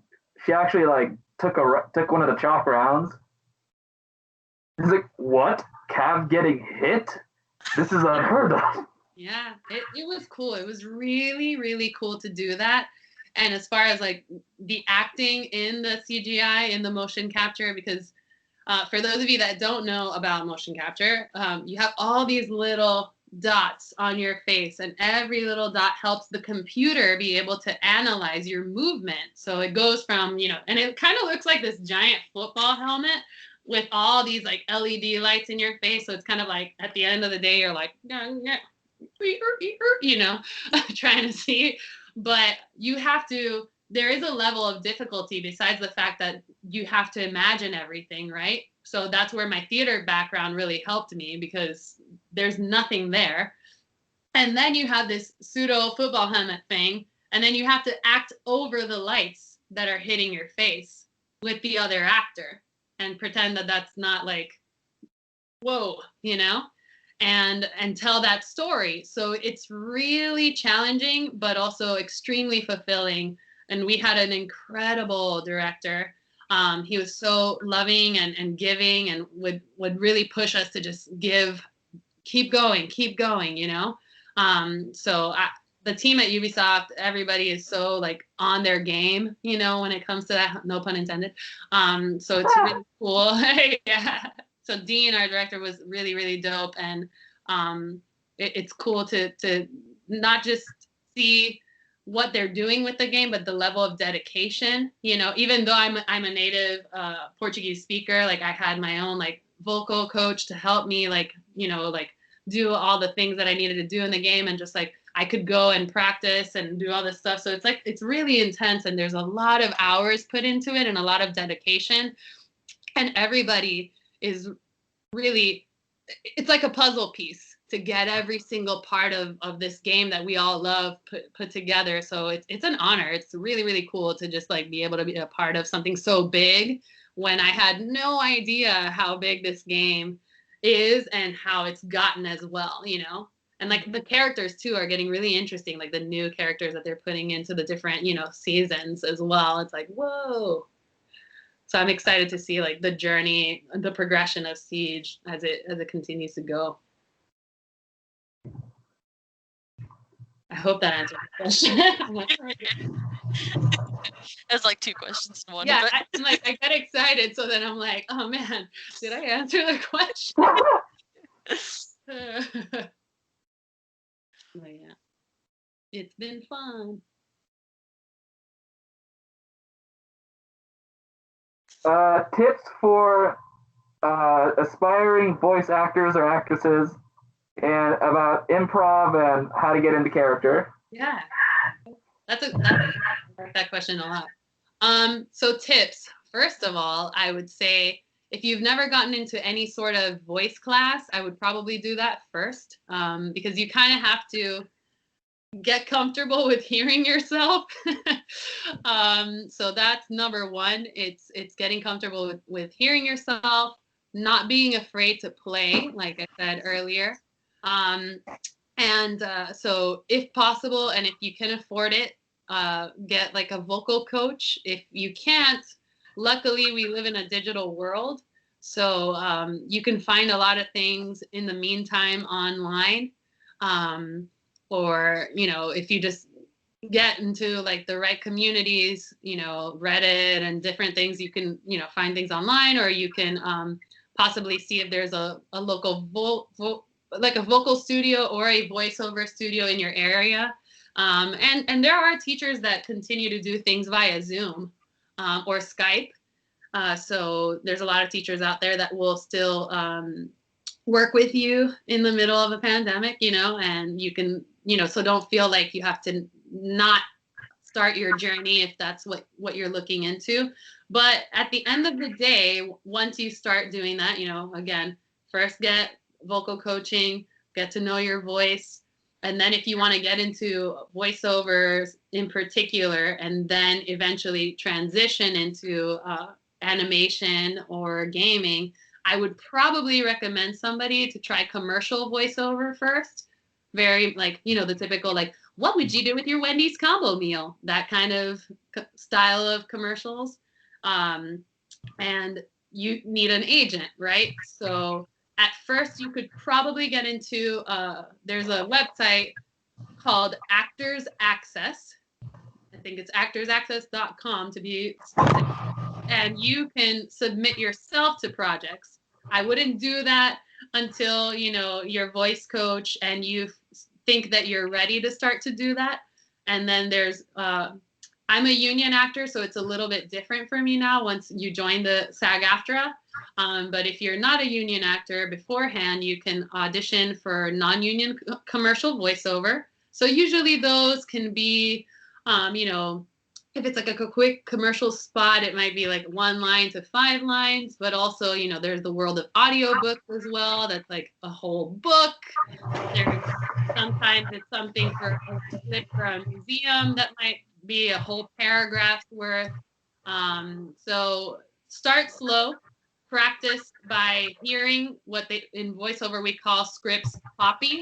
she actually like took one of the chalk rounds. It's like, what? Cav getting hit? This is unheard of. Yeah, it was cool. It was really, really cool to do that. And as far as like the acting in the CGI, in the motion capture, because for those of you that don't know about motion capture, you have all these little dots on your face, and every little dot helps the computer be able to analyze your movement. So it goes from, you know, and it kind of looks like this giant football helmet with all these like LED lights in your face. So it's kind of like at the end of the day, you're like, you know, trying to see. But you have to, there is a level of difficulty besides the fact that you have to imagine everything, right? So that's where my theater background really helped me, because there's nothing there. And then you have this pseudo football helmet thing, and then you have to act over the lights that are hitting your face with the other actor and pretend that that's not like, whoa, you know, and tell that story. So it's really challenging, but also extremely fulfilling. And we had an incredible director. He was so loving and giving, and would really push us to just keep going, you know? The team at Ubisoft, everybody is so like on their game, you know, when it comes to that, no pun intended. So it's really cool. Yeah. So Dean, our director, was really, really dope. And it's cool to not just see what they're doing with the game, but the level of dedication, you know, even though I'm a native Portuguese speaker, like I had my own like vocal coach to help me, like, you know, like do all the things that I needed to do in the game, and just like I could go and practice and do all this stuff. So it's like, it's really intense, and there's a lot of hours put into it and a lot of dedication, and everybody is really, it's like a puzzle piece to get every single part of this game that we all love put together. So it's an honor. It's really, really cool to just like be able to be a part of something so big, when I had no idea how big this game is and how it's gotten as well, you know? And like the characters too are getting really interesting, like the new characters that they're putting into the different, you know, seasons as well. It's like, whoa. So I'm excited to see like the journey, the progression of Siege as it continues to go. I hope that answers the question. It's like two questions in one. Yeah, But I'm like, I get excited, so then I'm like, oh man, did I answer the question? But yeah, it's been fun. Tips for aspiring voice actors or actresses, and about improv and how to get into character. Yeah, I like that question a lot. So tips. First of all, I would say if you've never gotten into any sort of voice class, I would probably do that first, because you kind of have to get comfortable with hearing yourself. So that's number one. It's getting comfortable with hearing yourself, not being afraid to play, like I said earlier. Um, and so if possible, and if you can afford it, get like a vocal coach. If you can't, luckily we live in a digital world. So you can find a lot of things in the meantime online. Or, if you just get into like the right communities, Reddit and different things, you can, find things online, or you can possibly see if there's a local like a vocal studio or a voiceover studio in your area. And there are teachers that continue to do things via Zoom or Skype. So there's a lot of teachers out there that will still work with you in the middle of a pandemic, and you can, so don't feel like you have to not start your journey if that's what you're looking into. But at the end of the day, once you start doing that, again, first get vocal coaching, get to know your voice. And then if you want to get into voiceovers in particular, and then eventually transition into animation or gaming, I would probably recommend somebody to try commercial voiceover first. Very like, the typical, like, what would you do with your Wendy's combo meal? That kind of style of commercials. And you need an agent, right? So at first you could probably get into, there's a website called Actors Access. I think it's actorsaccess.com to be specific. And you can submit yourself to projects. I wouldn't do that until, your voice coach and you think that you're ready to start to do that. And then there's, I'm a union actor, so it's a little bit different for me now once you join the SAG-AFTRA. But if you're not a union actor beforehand, you can audition for non-union commercial voiceover. So usually those can be, if it's like a quick commercial spot, it might be like 1 line to 5 lines, but also, there's the world of audiobooks as well. That's like a whole book. There's sometimes it's something for a clip for a museum that might be a whole paragraph's worth. So start slow, practice by hearing what in voiceover we call scripts copy.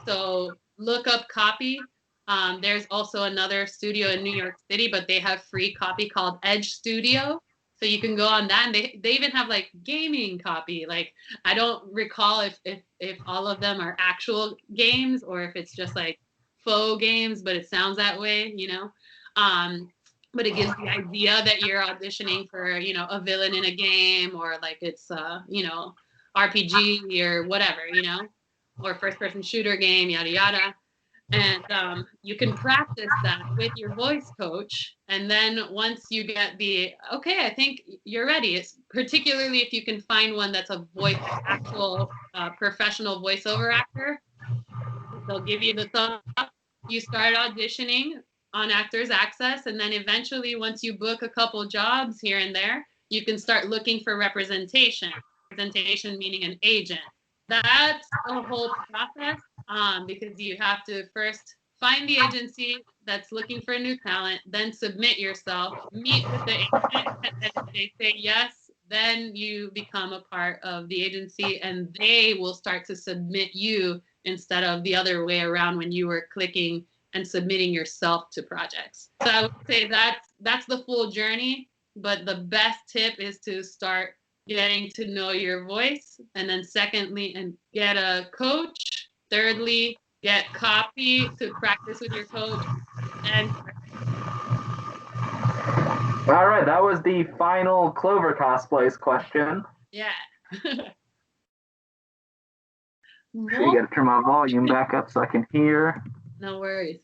So look up copy. There's also another studio in New York City, but they have free copy called Edge Studio. So you can go on that, and they even have like gaming copy. Like, I don't recall if all of them are actual games or if it's just like faux games, but it sounds that way, but it gives the idea that you're auditioning for, a villain in a game, or like it's, RPG or whatever, or first person shooter game, yada, yada. And you can practice that with your voice coach. And then once you get okay, I think you're ready. It's particularly if you can find one that's a actual professional voiceover actor. They'll give you the thumbs up. You start auditioning on Actors Access. And then eventually, once you book a couple jobs here and there, you can start looking for representation. Representation meaning an agent. That's a whole process. Because you have to first find the agency that's looking for a new talent, then submit yourself, meet with the agent, and then if they say yes, then you become a part of the agency, and they will start to submit you instead of the other way around when you were clicking and submitting yourself to projects. So I would say that's the full journey, but the best tip is to start getting to know your voice, and then secondly, and get a coach. Thirdly, Get copy to practice with your coach. And All right, that was the final Clover cosplays question. yeah. You got to turn my volume back up so I can hear. No worries.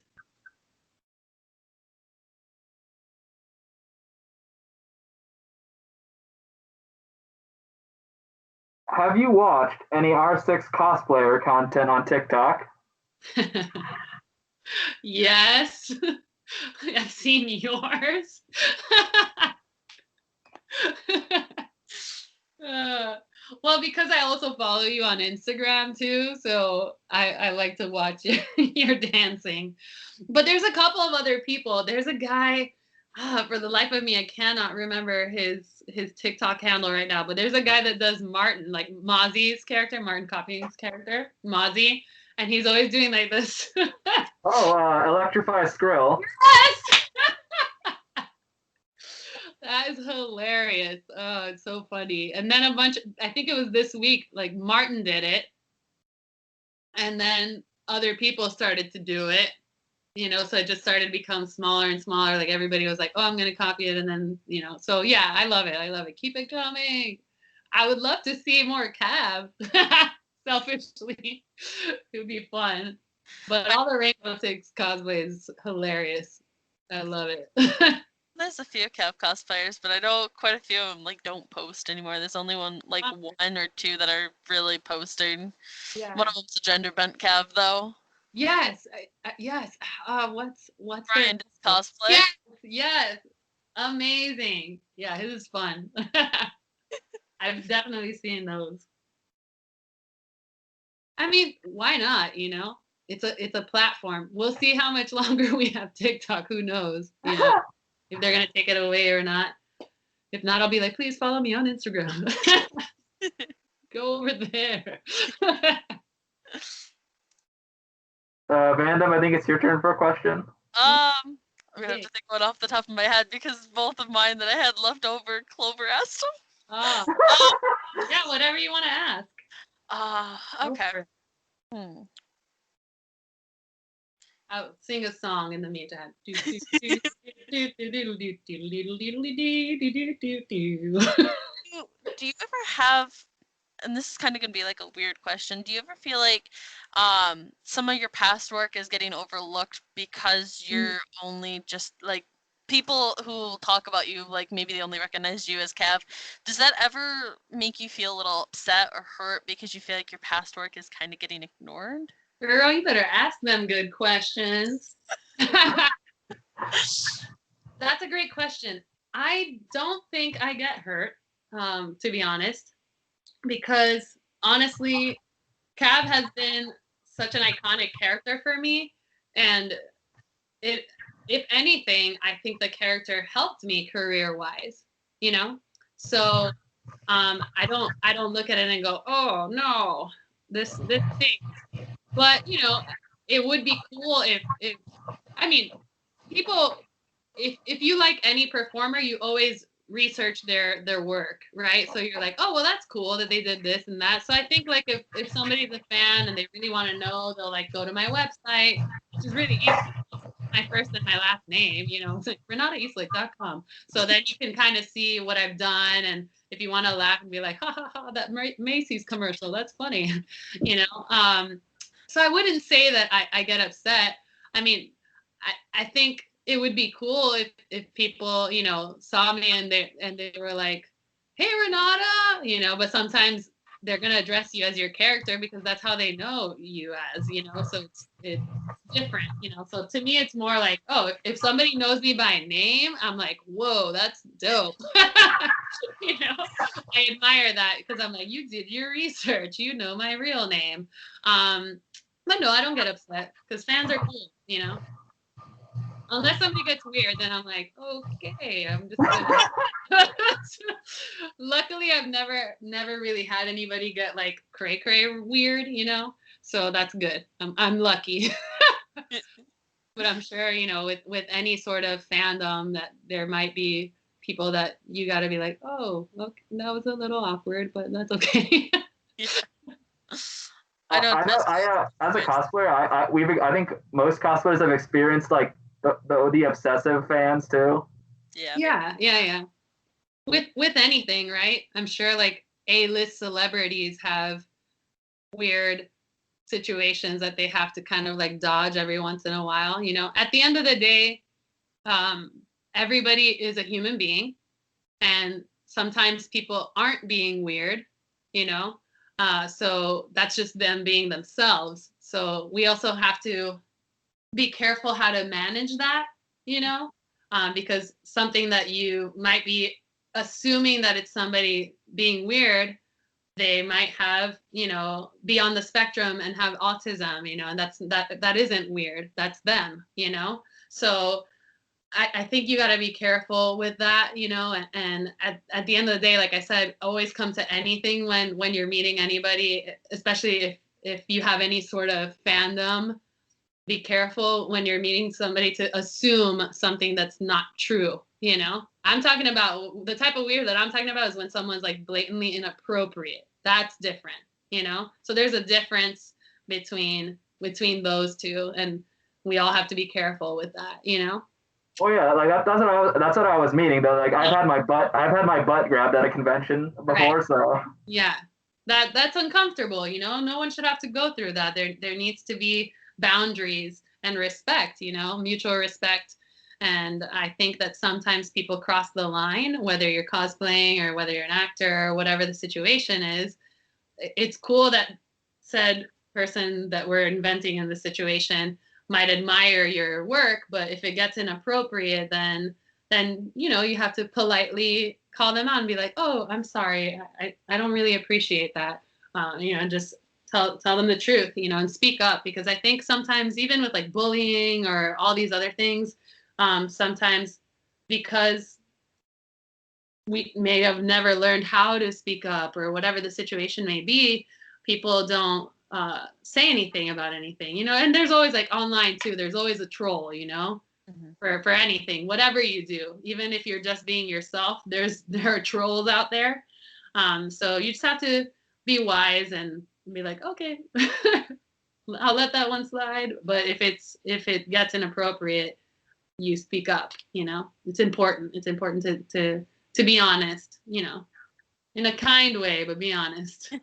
Have you watched any R6 cosplayer content on TikTok? Yes. I've seen yours. Well, because I also follow you on Instagram too, so I like to watch your dancing. But there's a couple of other people. There's a guy, for the life of me, I cannot remember his TikTok handle right now. But there's a guy that does Martin, like Mozzie's character, Martin Copying's character, Mozzie, and he's always doing like this. Electrify Skrill. Yes! That is hilarious. Oh, it's so funny. And then I think it was this week, like Martin did it. And then other people started to do it, so it just started to become smaller and smaller. Like everybody was like, oh, I'm going to copy it. And then, so yeah, I love it. I love it. Keep it coming. I would love to see more Cav. Selfishly. It would be fun. But all the Rainbow Six cosplay is hilarious. I love it. There's a few Cav cosplayers, but I know quite a few of them don't post anymore. There's only one or two that are really posting. Yeah. One of them's a gender bent Cav though. Yes, yes. What's Brian does cosplay? Yes. Amazing. Yeah, his is fun. I've definitely seen those. I mean, why not? It's a platform. We'll see how much longer we have TikTok. Who knows? If they're gonna take it away or not. If not, I'll be like, please follow me on Instagram. Go over there. Vandam, I think it's your turn for a question. I'm gonna have to think one off the top of my head because both of mine that I had left over, Clover asked them. Oh. Yeah, whatever you want to ask. Okay. I'll sing a song in the meantime. Do you ever have, and this is kind of going to be like a weird question, do you ever feel like some of your past work is getting overlooked because you're only just like people who talk about you, like maybe they only recognize you as Cav? Does that ever make you feel a little upset or hurt because you feel like your past work is kind of getting ignored? Girl, you better ask them good questions. That's a great question. I don't think I get hurt, to be honest, because honestly, Cav has been such an iconic character for me, and if anything, I think the character helped me career-wise, So I don't look at it and go, oh no, this thing. But it would be cool if people, if you like any performer, you always research their work, right? So you're like, oh well, that's cool that they did this and that. So I think like if somebody's a fan and they really want to know, they'll like go to my website, which is really easy. My first and my last name, it's like RenataEastlick.com. So then you can kind of see what I've done, and if you want to laugh and be like, ha ha ha, that Macy's commercial, that's funny, So I wouldn't say that I get upset. I mean, I think it would be cool if people, saw me and they were like, hey, Renata, but sometimes they're going to address you as your character because that's how they know you as, so it's different, So to me, it's more like, oh, if somebody knows me by name, I'm like, whoa, that's dope. I admire that because I'm like, you did your research, my real name. But no, I don't get upset because fans are cool, Unless somebody gets weird, then I'm like, okay, I'm just gonna... Luckily, I've never really had anybody get like cray weird, So that's good. I'm lucky. But I'm sure, with any sort of fandom that there might be people that you got to be like, oh, look, that was a little awkward, but that's okay. I know. As a cosplayer, I think most cosplayers have experienced like the obsessive fans too. Yeah. With anything, right? I'm sure like A-list celebrities have weird situations that they have to kind of like dodge every once in a while. You know, at the end of the day, everybody is a human being, and sometimes people aren't being weird, you know. So that's just them being themselves. So we also have to be careful how to manage that, you know, because something that you might be assuming that it's somebody being weird, they might have, you know, be on the spectrum and have autism, you know, and that isn't weird. That's them, you know. So I think you got to be careful with that, you know, and at the end of the day, like I said, always come to anything when you're meeting anybody, especially if you have any sort of fandom. Be careful when you're meeting somebody to assume something that's not true, you know. I'm talking about the type of weird that I'm talking about is when someone's like blatantly inappropriate. That's different, you know. So there's a difference between those two, and we all have to be careful with that, you know. Oh yeah, like that's what I was meaning though. Like I've had my butt grabbed at a convention before, right. So yeah, that's uncomfortable, you know. No one should have to go through that. There needs to be boundaries and respect, you know, mutual respect. And I think that sometimes people cross the line, whether you're cosplaying or whether you're an actor or whatever the situation is. It's cool that said person that we're inventing in the situation might admire your work, but if it gets inappropriate, then you know, you have to politely call them out and be like, oh, I'm sorry, I don't really appreciate that. You know, just tell them the truth, you know, and speak up, because I think sometimes even with like bullying or all these other things, sometimes because we may have never learned how to speak up or whatever the situation may be, people don't say anything about anything, you know. And there's always like online too, there's always a troll, you know, for anything, whatever you do, even if you're just being yourself, there are trolls out there. So you just have to be wise and be like, okay, I'll let that one slide. But if it gets inappropriate, you speak up, you know. It's important to be honest, you know, in a kind way, but be honest.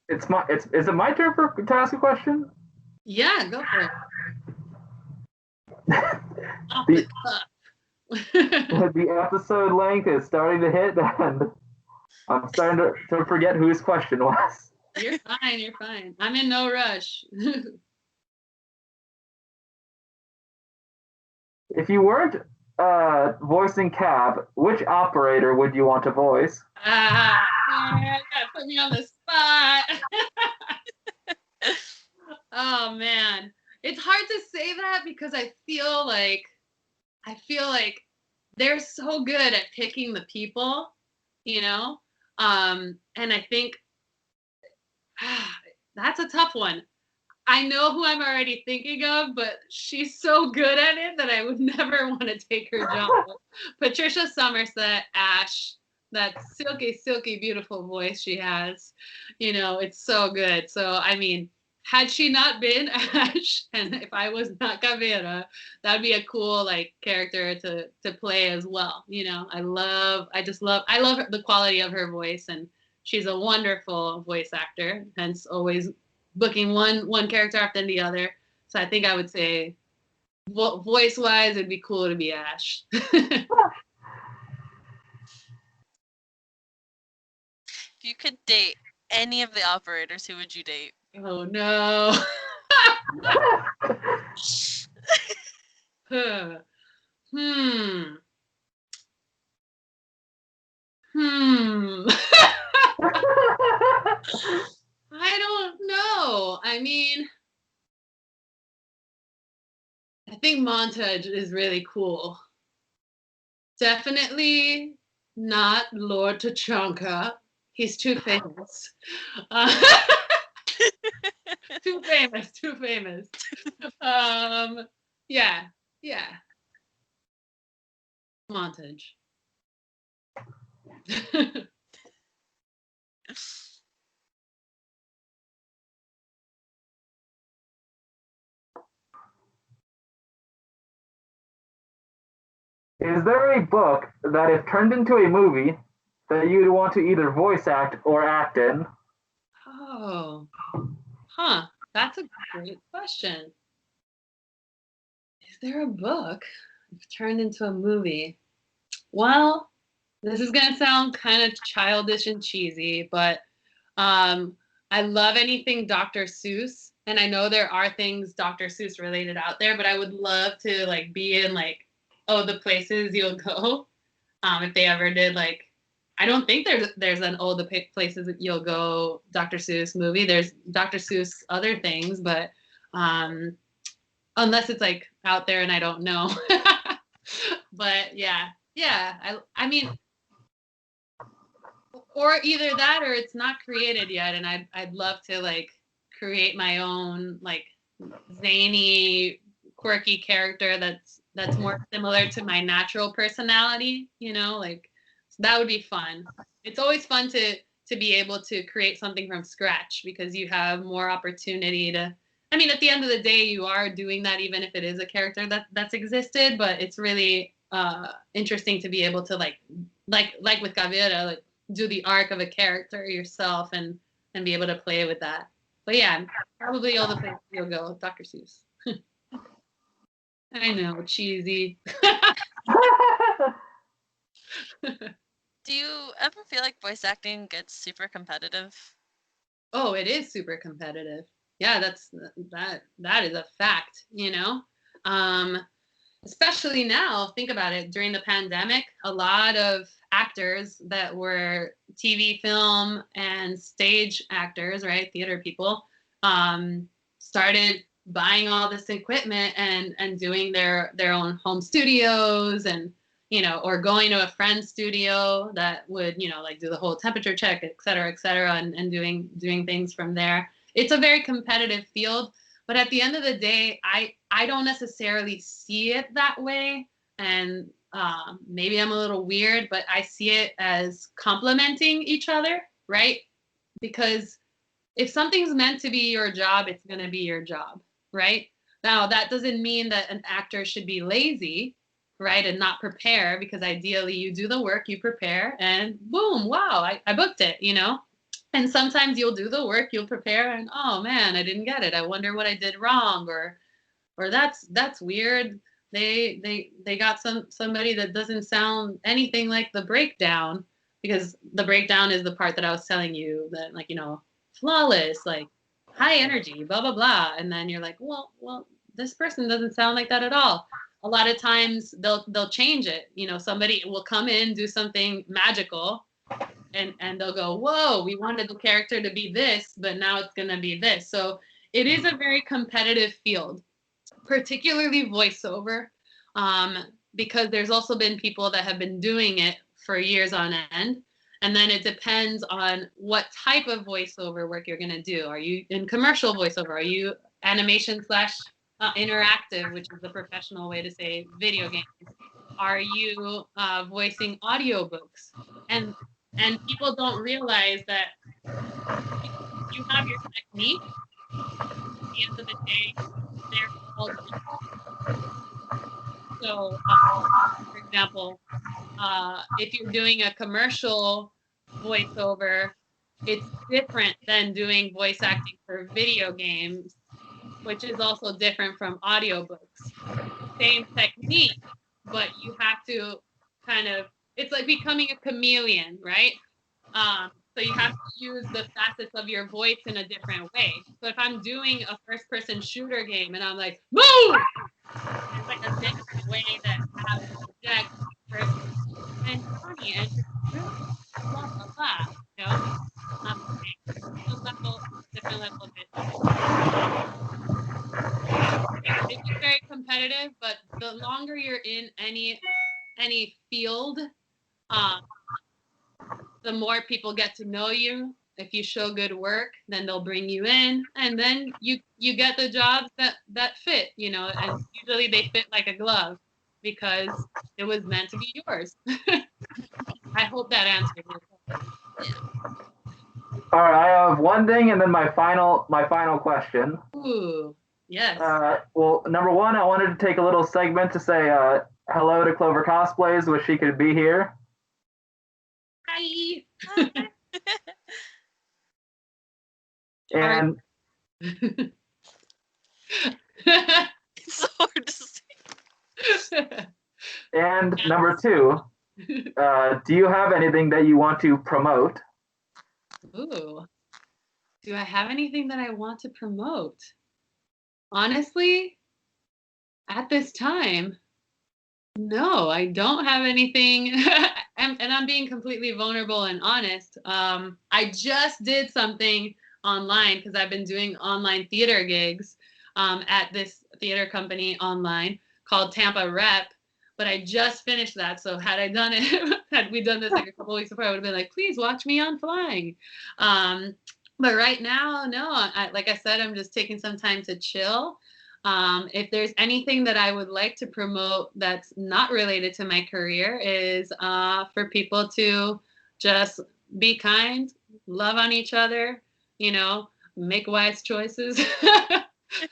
Is it my turn to ask a question? Yeah, go for it. The episode length is starting to hit, and I'm starting to forget whose question was. You're fine. I'm in no rush. If you weren't voicing Cab, which operator would you want to voice? Man, you gotta put me on the spot. Oh man, it's hard to say that because I feel like they're so good at picking the people, you know. And I think that's a tough one. I know who I'm already thinking of, but she's so good at it that I would never want to take her job. Patricia Somerset Ash, that silky, silky, beautiful voice she has, you know, it's so good. So, I mean, had she not been Ash, and if I was not Caveira, that'd be a cool like character to play as well. You know, I love the quality of her voice, and she's a wonderful voice actor, hence always booking one character after the other. So I think I would say voice wise, it'd be cool to be Ash. If you could date any of the operators, who would you date? Oh no. I don't know. I mean, I think Montage is really cool. Definitely not Lord Tachanka. He's too famous. Too famous. Yeah. Montage. Is there a book that, if turned into a movie, that you'd want to either voice act or act in? Oh, huh. That's a great question. Is there a book turned into a movie? Well, this is going to sound kind of childish and cheesy, but I love anything Dr. Seuss. And I know there are things Dr. Seuss related out there, but I would love to like be in like, oh, the places you'll go. If they ever did like, I don't think there's an oh, the places that you'll go Dr. Seuss movie. There's Dr. Seuss other things, but unless it's like out there and I don't know. But yeah, I mean, or either that or it's not created yet, and I'd love to like create my own like zany, quirky character that's more similar to my natural personality, you know, like so that would be fun. It's always fun to be able to create something from scratch because you have more opportunity to, I mean, at the end of the day, you are doing that even if it is a character that's existed, but it's really interesting to be able to like with Caveira, like do the arc of a character yourself and be able to play with that. But yeah, probably all the places you'll go, Dr. Seuss. I know, cheesy. Do you ever feel like voice acting gets super competitive? Oh, it is super competitive. Yeah, that is a fact, you know. Especially now, think about it, during the pandemic, a lot of actors that were TV, film, and stage actors, right, theater people, started buying all this equipment and doing their own home studios and, you know, or going to a friend's studio that would, you know, like do the whole temperature check, et cetera, and doing things from there. It's a very competitive field. But at the end of the day, I don't necessarily see it that way. And maybe I'm a little weird, but I see it as complementing each other, right? Because if something's meant to be your job, it's going to be your job, right? Now, that doesn't mean that an actor should be lazy, right? And not prepare, because ideally you do the work, you prepare, and boom, wow, I booked it, you know? And sometimes you'll do the work, you'll prepare, and oh man, I didn't get it. I wonder what I did wrong, or that's weird. They got somebody that doesn't sound anything like the breakdown, because the breakdown is the part that I was telling you that, like, you know, flawless, like high energy, blah blah blah, and then you're like, well, this person doesn't sound like that at all. A lot of times they'll change it. You know, somebody will come in, do something magical, and they'll go, whoa, we wanted the character to be this, but now it's going to be this. So it is a very competitive field, particularly voiceover, because there's also been people that have been doing it for years on end. And then it depends on what type of voiceover work you're going to do. Are you in commercial voiceover? Are you animation / interactive, which is the professional way to say video games? Are you voicing audiobooks? And people don't realize that you have your technique. At the end of the day, they're all different. So, for example, if you're doing a commercial voiceover, it's different than doing voice acting for video games, which is also different from audiobooks. Same technique, but you have to kind of, it's like becoming a chameleon, right? So you have to use the facets of your voice in a different way. So if I'm doing a first-person shooter game and I'm like, boom! It's like a different way that I have to project first and Johnny and blah blah blah. You know, different level of it. It's very competitive, but the longer you're in any field, the more people get to know you. If you show good work, then they'll bring you in, and then you get the jobs that fit, you know, and usually they fit like a glove because it was meant to be yours. I hope that answers your question. All right, I have one thing and then my final question. Ooh, yes. Well, number one, I wanted to take a little segment to say hello to Clover Cosplays. Wish she could be here. Hi. And It's so hard to say. and number two, do you have anything that you want to promote? Ooh. Do I have anything that I want to promote? Honestly, at this time, no, I don't have anything. and I'm being completely vulnerable and honest. I just did something online because I've been doing online theater gigs at this theater company online called Tampa Rep. But I just finished that. So had I done it, had we done this like a couple weeks before, I would have been like, please watch me on Flying. But right now, no, like I said, I'm just taking some time to chill. If there's anything that I would like to promote that's not related to my career is for people to just be kind, love on each other, make wise choices.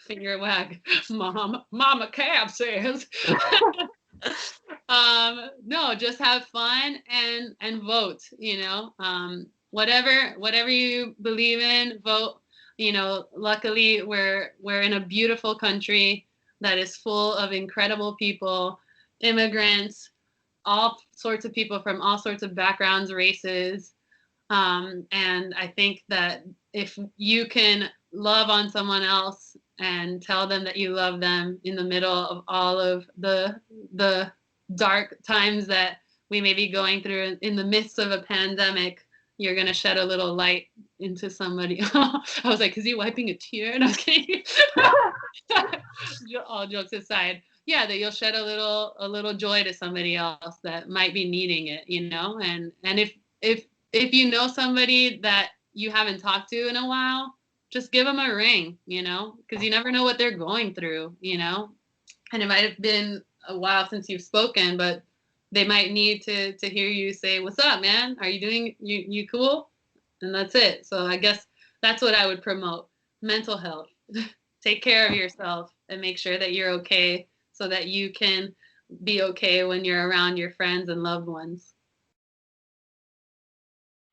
Finger wag, Mama Cab says. No, just have fun and vote, whatever you believe in, vote. Luckily we're in a beautiful country that is full of incredible people, immigrants, all sorts of people from all sorts of backgrounds, races. And I think that if you can love on someone else and tell them that you love them in the middle of all of the dark times that we may be going through in the midst of a pandemic, you're going to shed a little light into somebody. I was like, is he wiping a tear? And I was kidding. All jokes aside, yeah, that you'll shed a little joy to somebody else that might be needing it, and if you know somebody that you haven't talked to in a while, just give them a ring, because you never know what they're going through, and it might have been a while since you've spoken, but they might need to hear you say, what's up, man? Are you doing, you cool? And that's it. So I guess that's what I would promote. Mental health. Take care of yourself and make sure that you're okay so that you can be okay when you're around your friends and loved ones.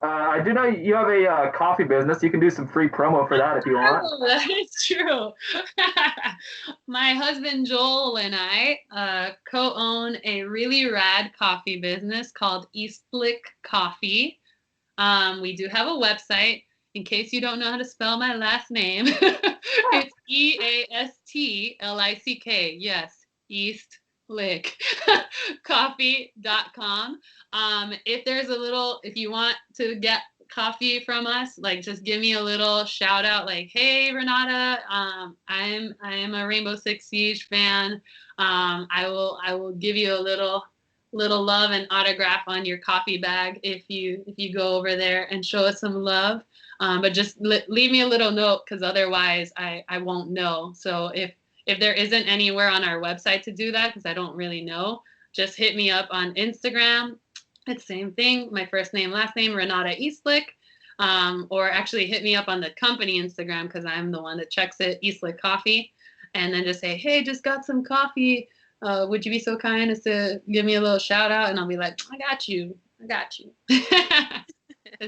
I do know you have a coffee business. You can do some free promo for that if you want. Oh, that is true. My husband Joel and I co-own a really rad coffee business called Eastlick Coffee. We do have a website. In case you don't know how to spell my last name, it's EASTLICK. Yes, Eastlick coffee.com. If you want to get coffee from us, like just give me a little shout out, like, hey Renata, I am a Rainbow Six Siege fan. I will give you a little love and autograph on your coffee bag if you go over there and show us some love. But just leave me a little note, because otherwise I won't know. So if there isn't anywhere on our website to do that, because I don't really know, just hit me up on Instagram. It's the same thing, my first name, last name, Renata Eastlick. Or actually hit me up on the company Instagram, because I'm the one that checks it, Eastlick Coffee. And then just say, hey, just got some coffee. Would you be so kind as to give me a little shout out? And I'll be like, I got you. Because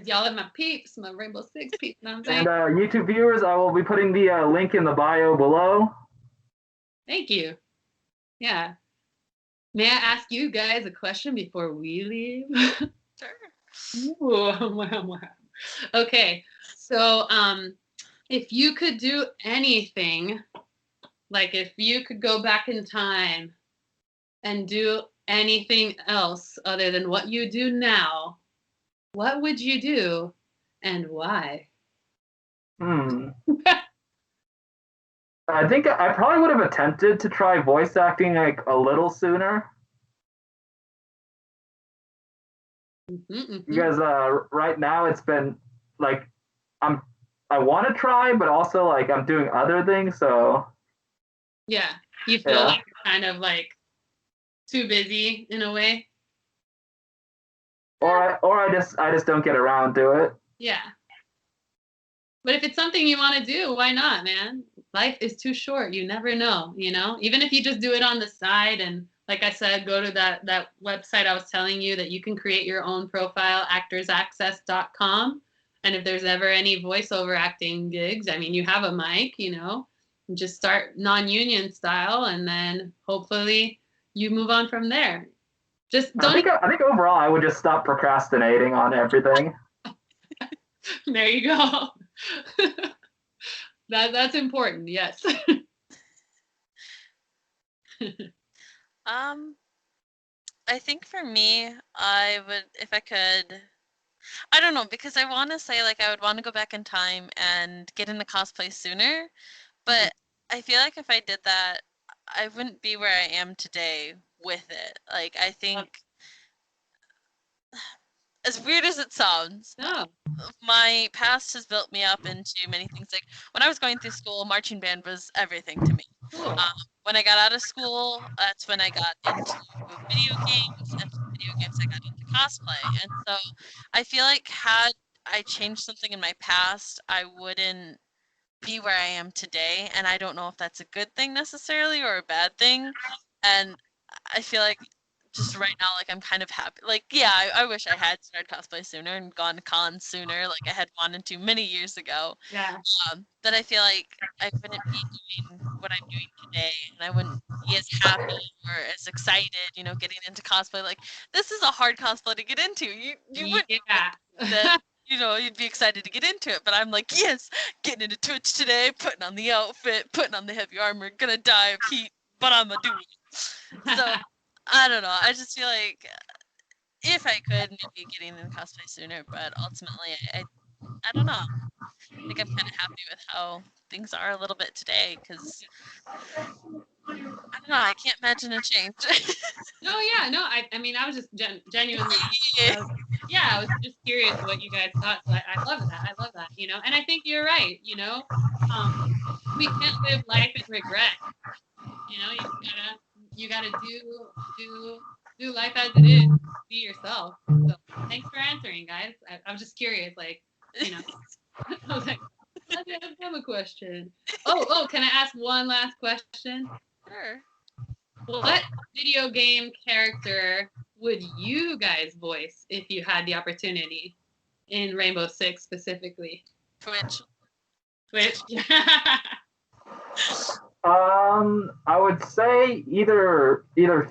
y'all are my peeps, my Rainbow Six peeps. You know what I'm saying? And YouTube viewers, I will be putting the link in the bio below. Thank you. Yeah. May I ask you guys a question before we leave? Sure. Ooh, okay. So if you could do anything, like if you could go back in time and do anything else other than what you do now, what would you do and why? I think I probably would have attempted to try voice acting like a little sooner. Because right now it's been like I want to try, but also like I'm doing other things. So yeah, you feel like you're kind of like too busy in a way. I just don't get around to it. Yeah. But if it's something you want to do, why not, man? Life is too short. You never know, you know? Even if you just do it on the side and like I said, go to that website I was telling you that you can create your own profile, actorsaccess.com. And if there's ever any voiceover acting gigs, I mean, you have a mic, you know, just start non-union style and then hopefully you move on from there. Just don't. I think overall I would just stop procrastinating on everything. There you go. That's important. Yes. I think for me, I would, if I could, I don't know, because I want to say like I would want to go back in time and get into cosplay sooner, but I feel like if I did that, I wouldn't be where I am today with it. Like I think, as weird as it sounds, my past has built me up into many things. Like when I was going through school, marching band was everything to me. When I got out of school, that's when I got into video games, and from video games I got into cosplay. And so I feel like had I changed something in my past, I wouldn't be where I am today. And I don't know if that's a good thing necessarily or a bad thing. And I feel like just right now, like I'm kind of happy. Like, yeah, I wish I had started cosplay sooner and gone to cons sooner, like I had wanted to many years ago. Yeah. But I feel like I wouldn't be doing what I'm doing today, and I wouldn't be as happy or as excited, you know, getting into cosplay. Like, this is a hard cosplay to get into. You wouldn't. That, you know, you'd be excited to get into it, but I'm like, yes, getting into Twitch today, putting on the outfit, putting on the heavy armor, gonna die of heat, but I'm gonna do it. So. I don't know. I just feel like if I could, maybe getting in cosplay sooner, but ultimately, I don't know. I think I'm kind of happy with how things are a little bit today because I don't know. I can't imagine a change. No, yeah, no. I mean, I was just genuinely. I was just curious what you guys thought. So I love that. I love that. You know, and I think you're right. You know, we can't live life in regret. You know, you gotta do life as it is. Be yourself. So thanks for answering, guys. I was just curious, like, you know. I was like, I have a question. Oh, can I ask one last question? Sure. What video game character would you guys voice if you had the opportunity in Rainbow Six specifically? Twitch. I would say either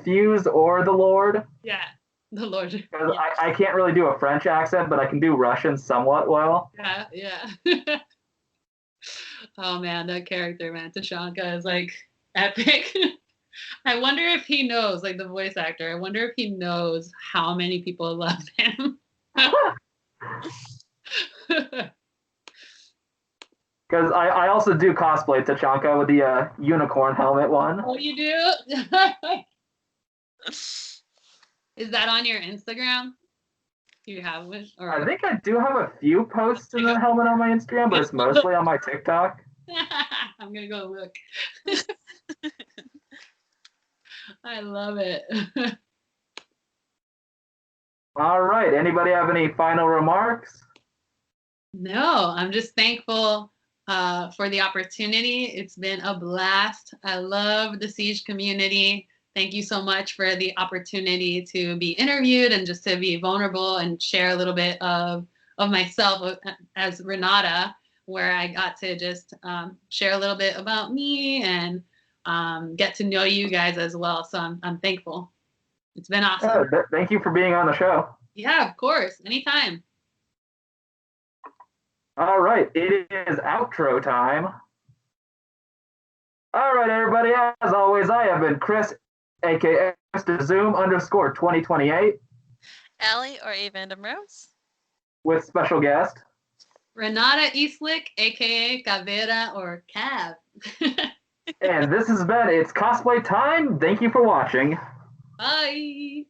Fuse or the Lord. Yeah, the Lord. Because I can't really do a French accent, but I can do Russian somewhat well. Yeah. Oh man, that character, man, Tashanka is like epic. I wonder if he knows, like the voice actor. I wonder if he knows how many people love him. Because I also do cosplay Tachanka with the unicorn helmet one. Oh, you do? Is that on your Instagram? Do you have it? Or... I think I do have a few posts in the helmet on my Instagram, but it's mostly on my TikTok. I'm going to go look. I love it. All right. Anybody have any final remarks? No, I'm just thankful for the opportunity. It's been a blast. I love the Siege community. Thank you so much for the opportunity to be interviewed and just to be vulnerable and share a little bit of myself as Renata, where I got to just share a little bit about me and get to know you guys as well. So I'm thankful. It's been awesome. Thank you for being on the show. Yeah, of course. Anytime. All right, it is outro time. All right, everybody, as always, I have been Chris, aka Zoom_2028. Allie or Evander Rose. With special guest. Renata Eastlick, aka Caveira or Cav. And this has been It's Cosplay Time. Thank you for watching. Bye.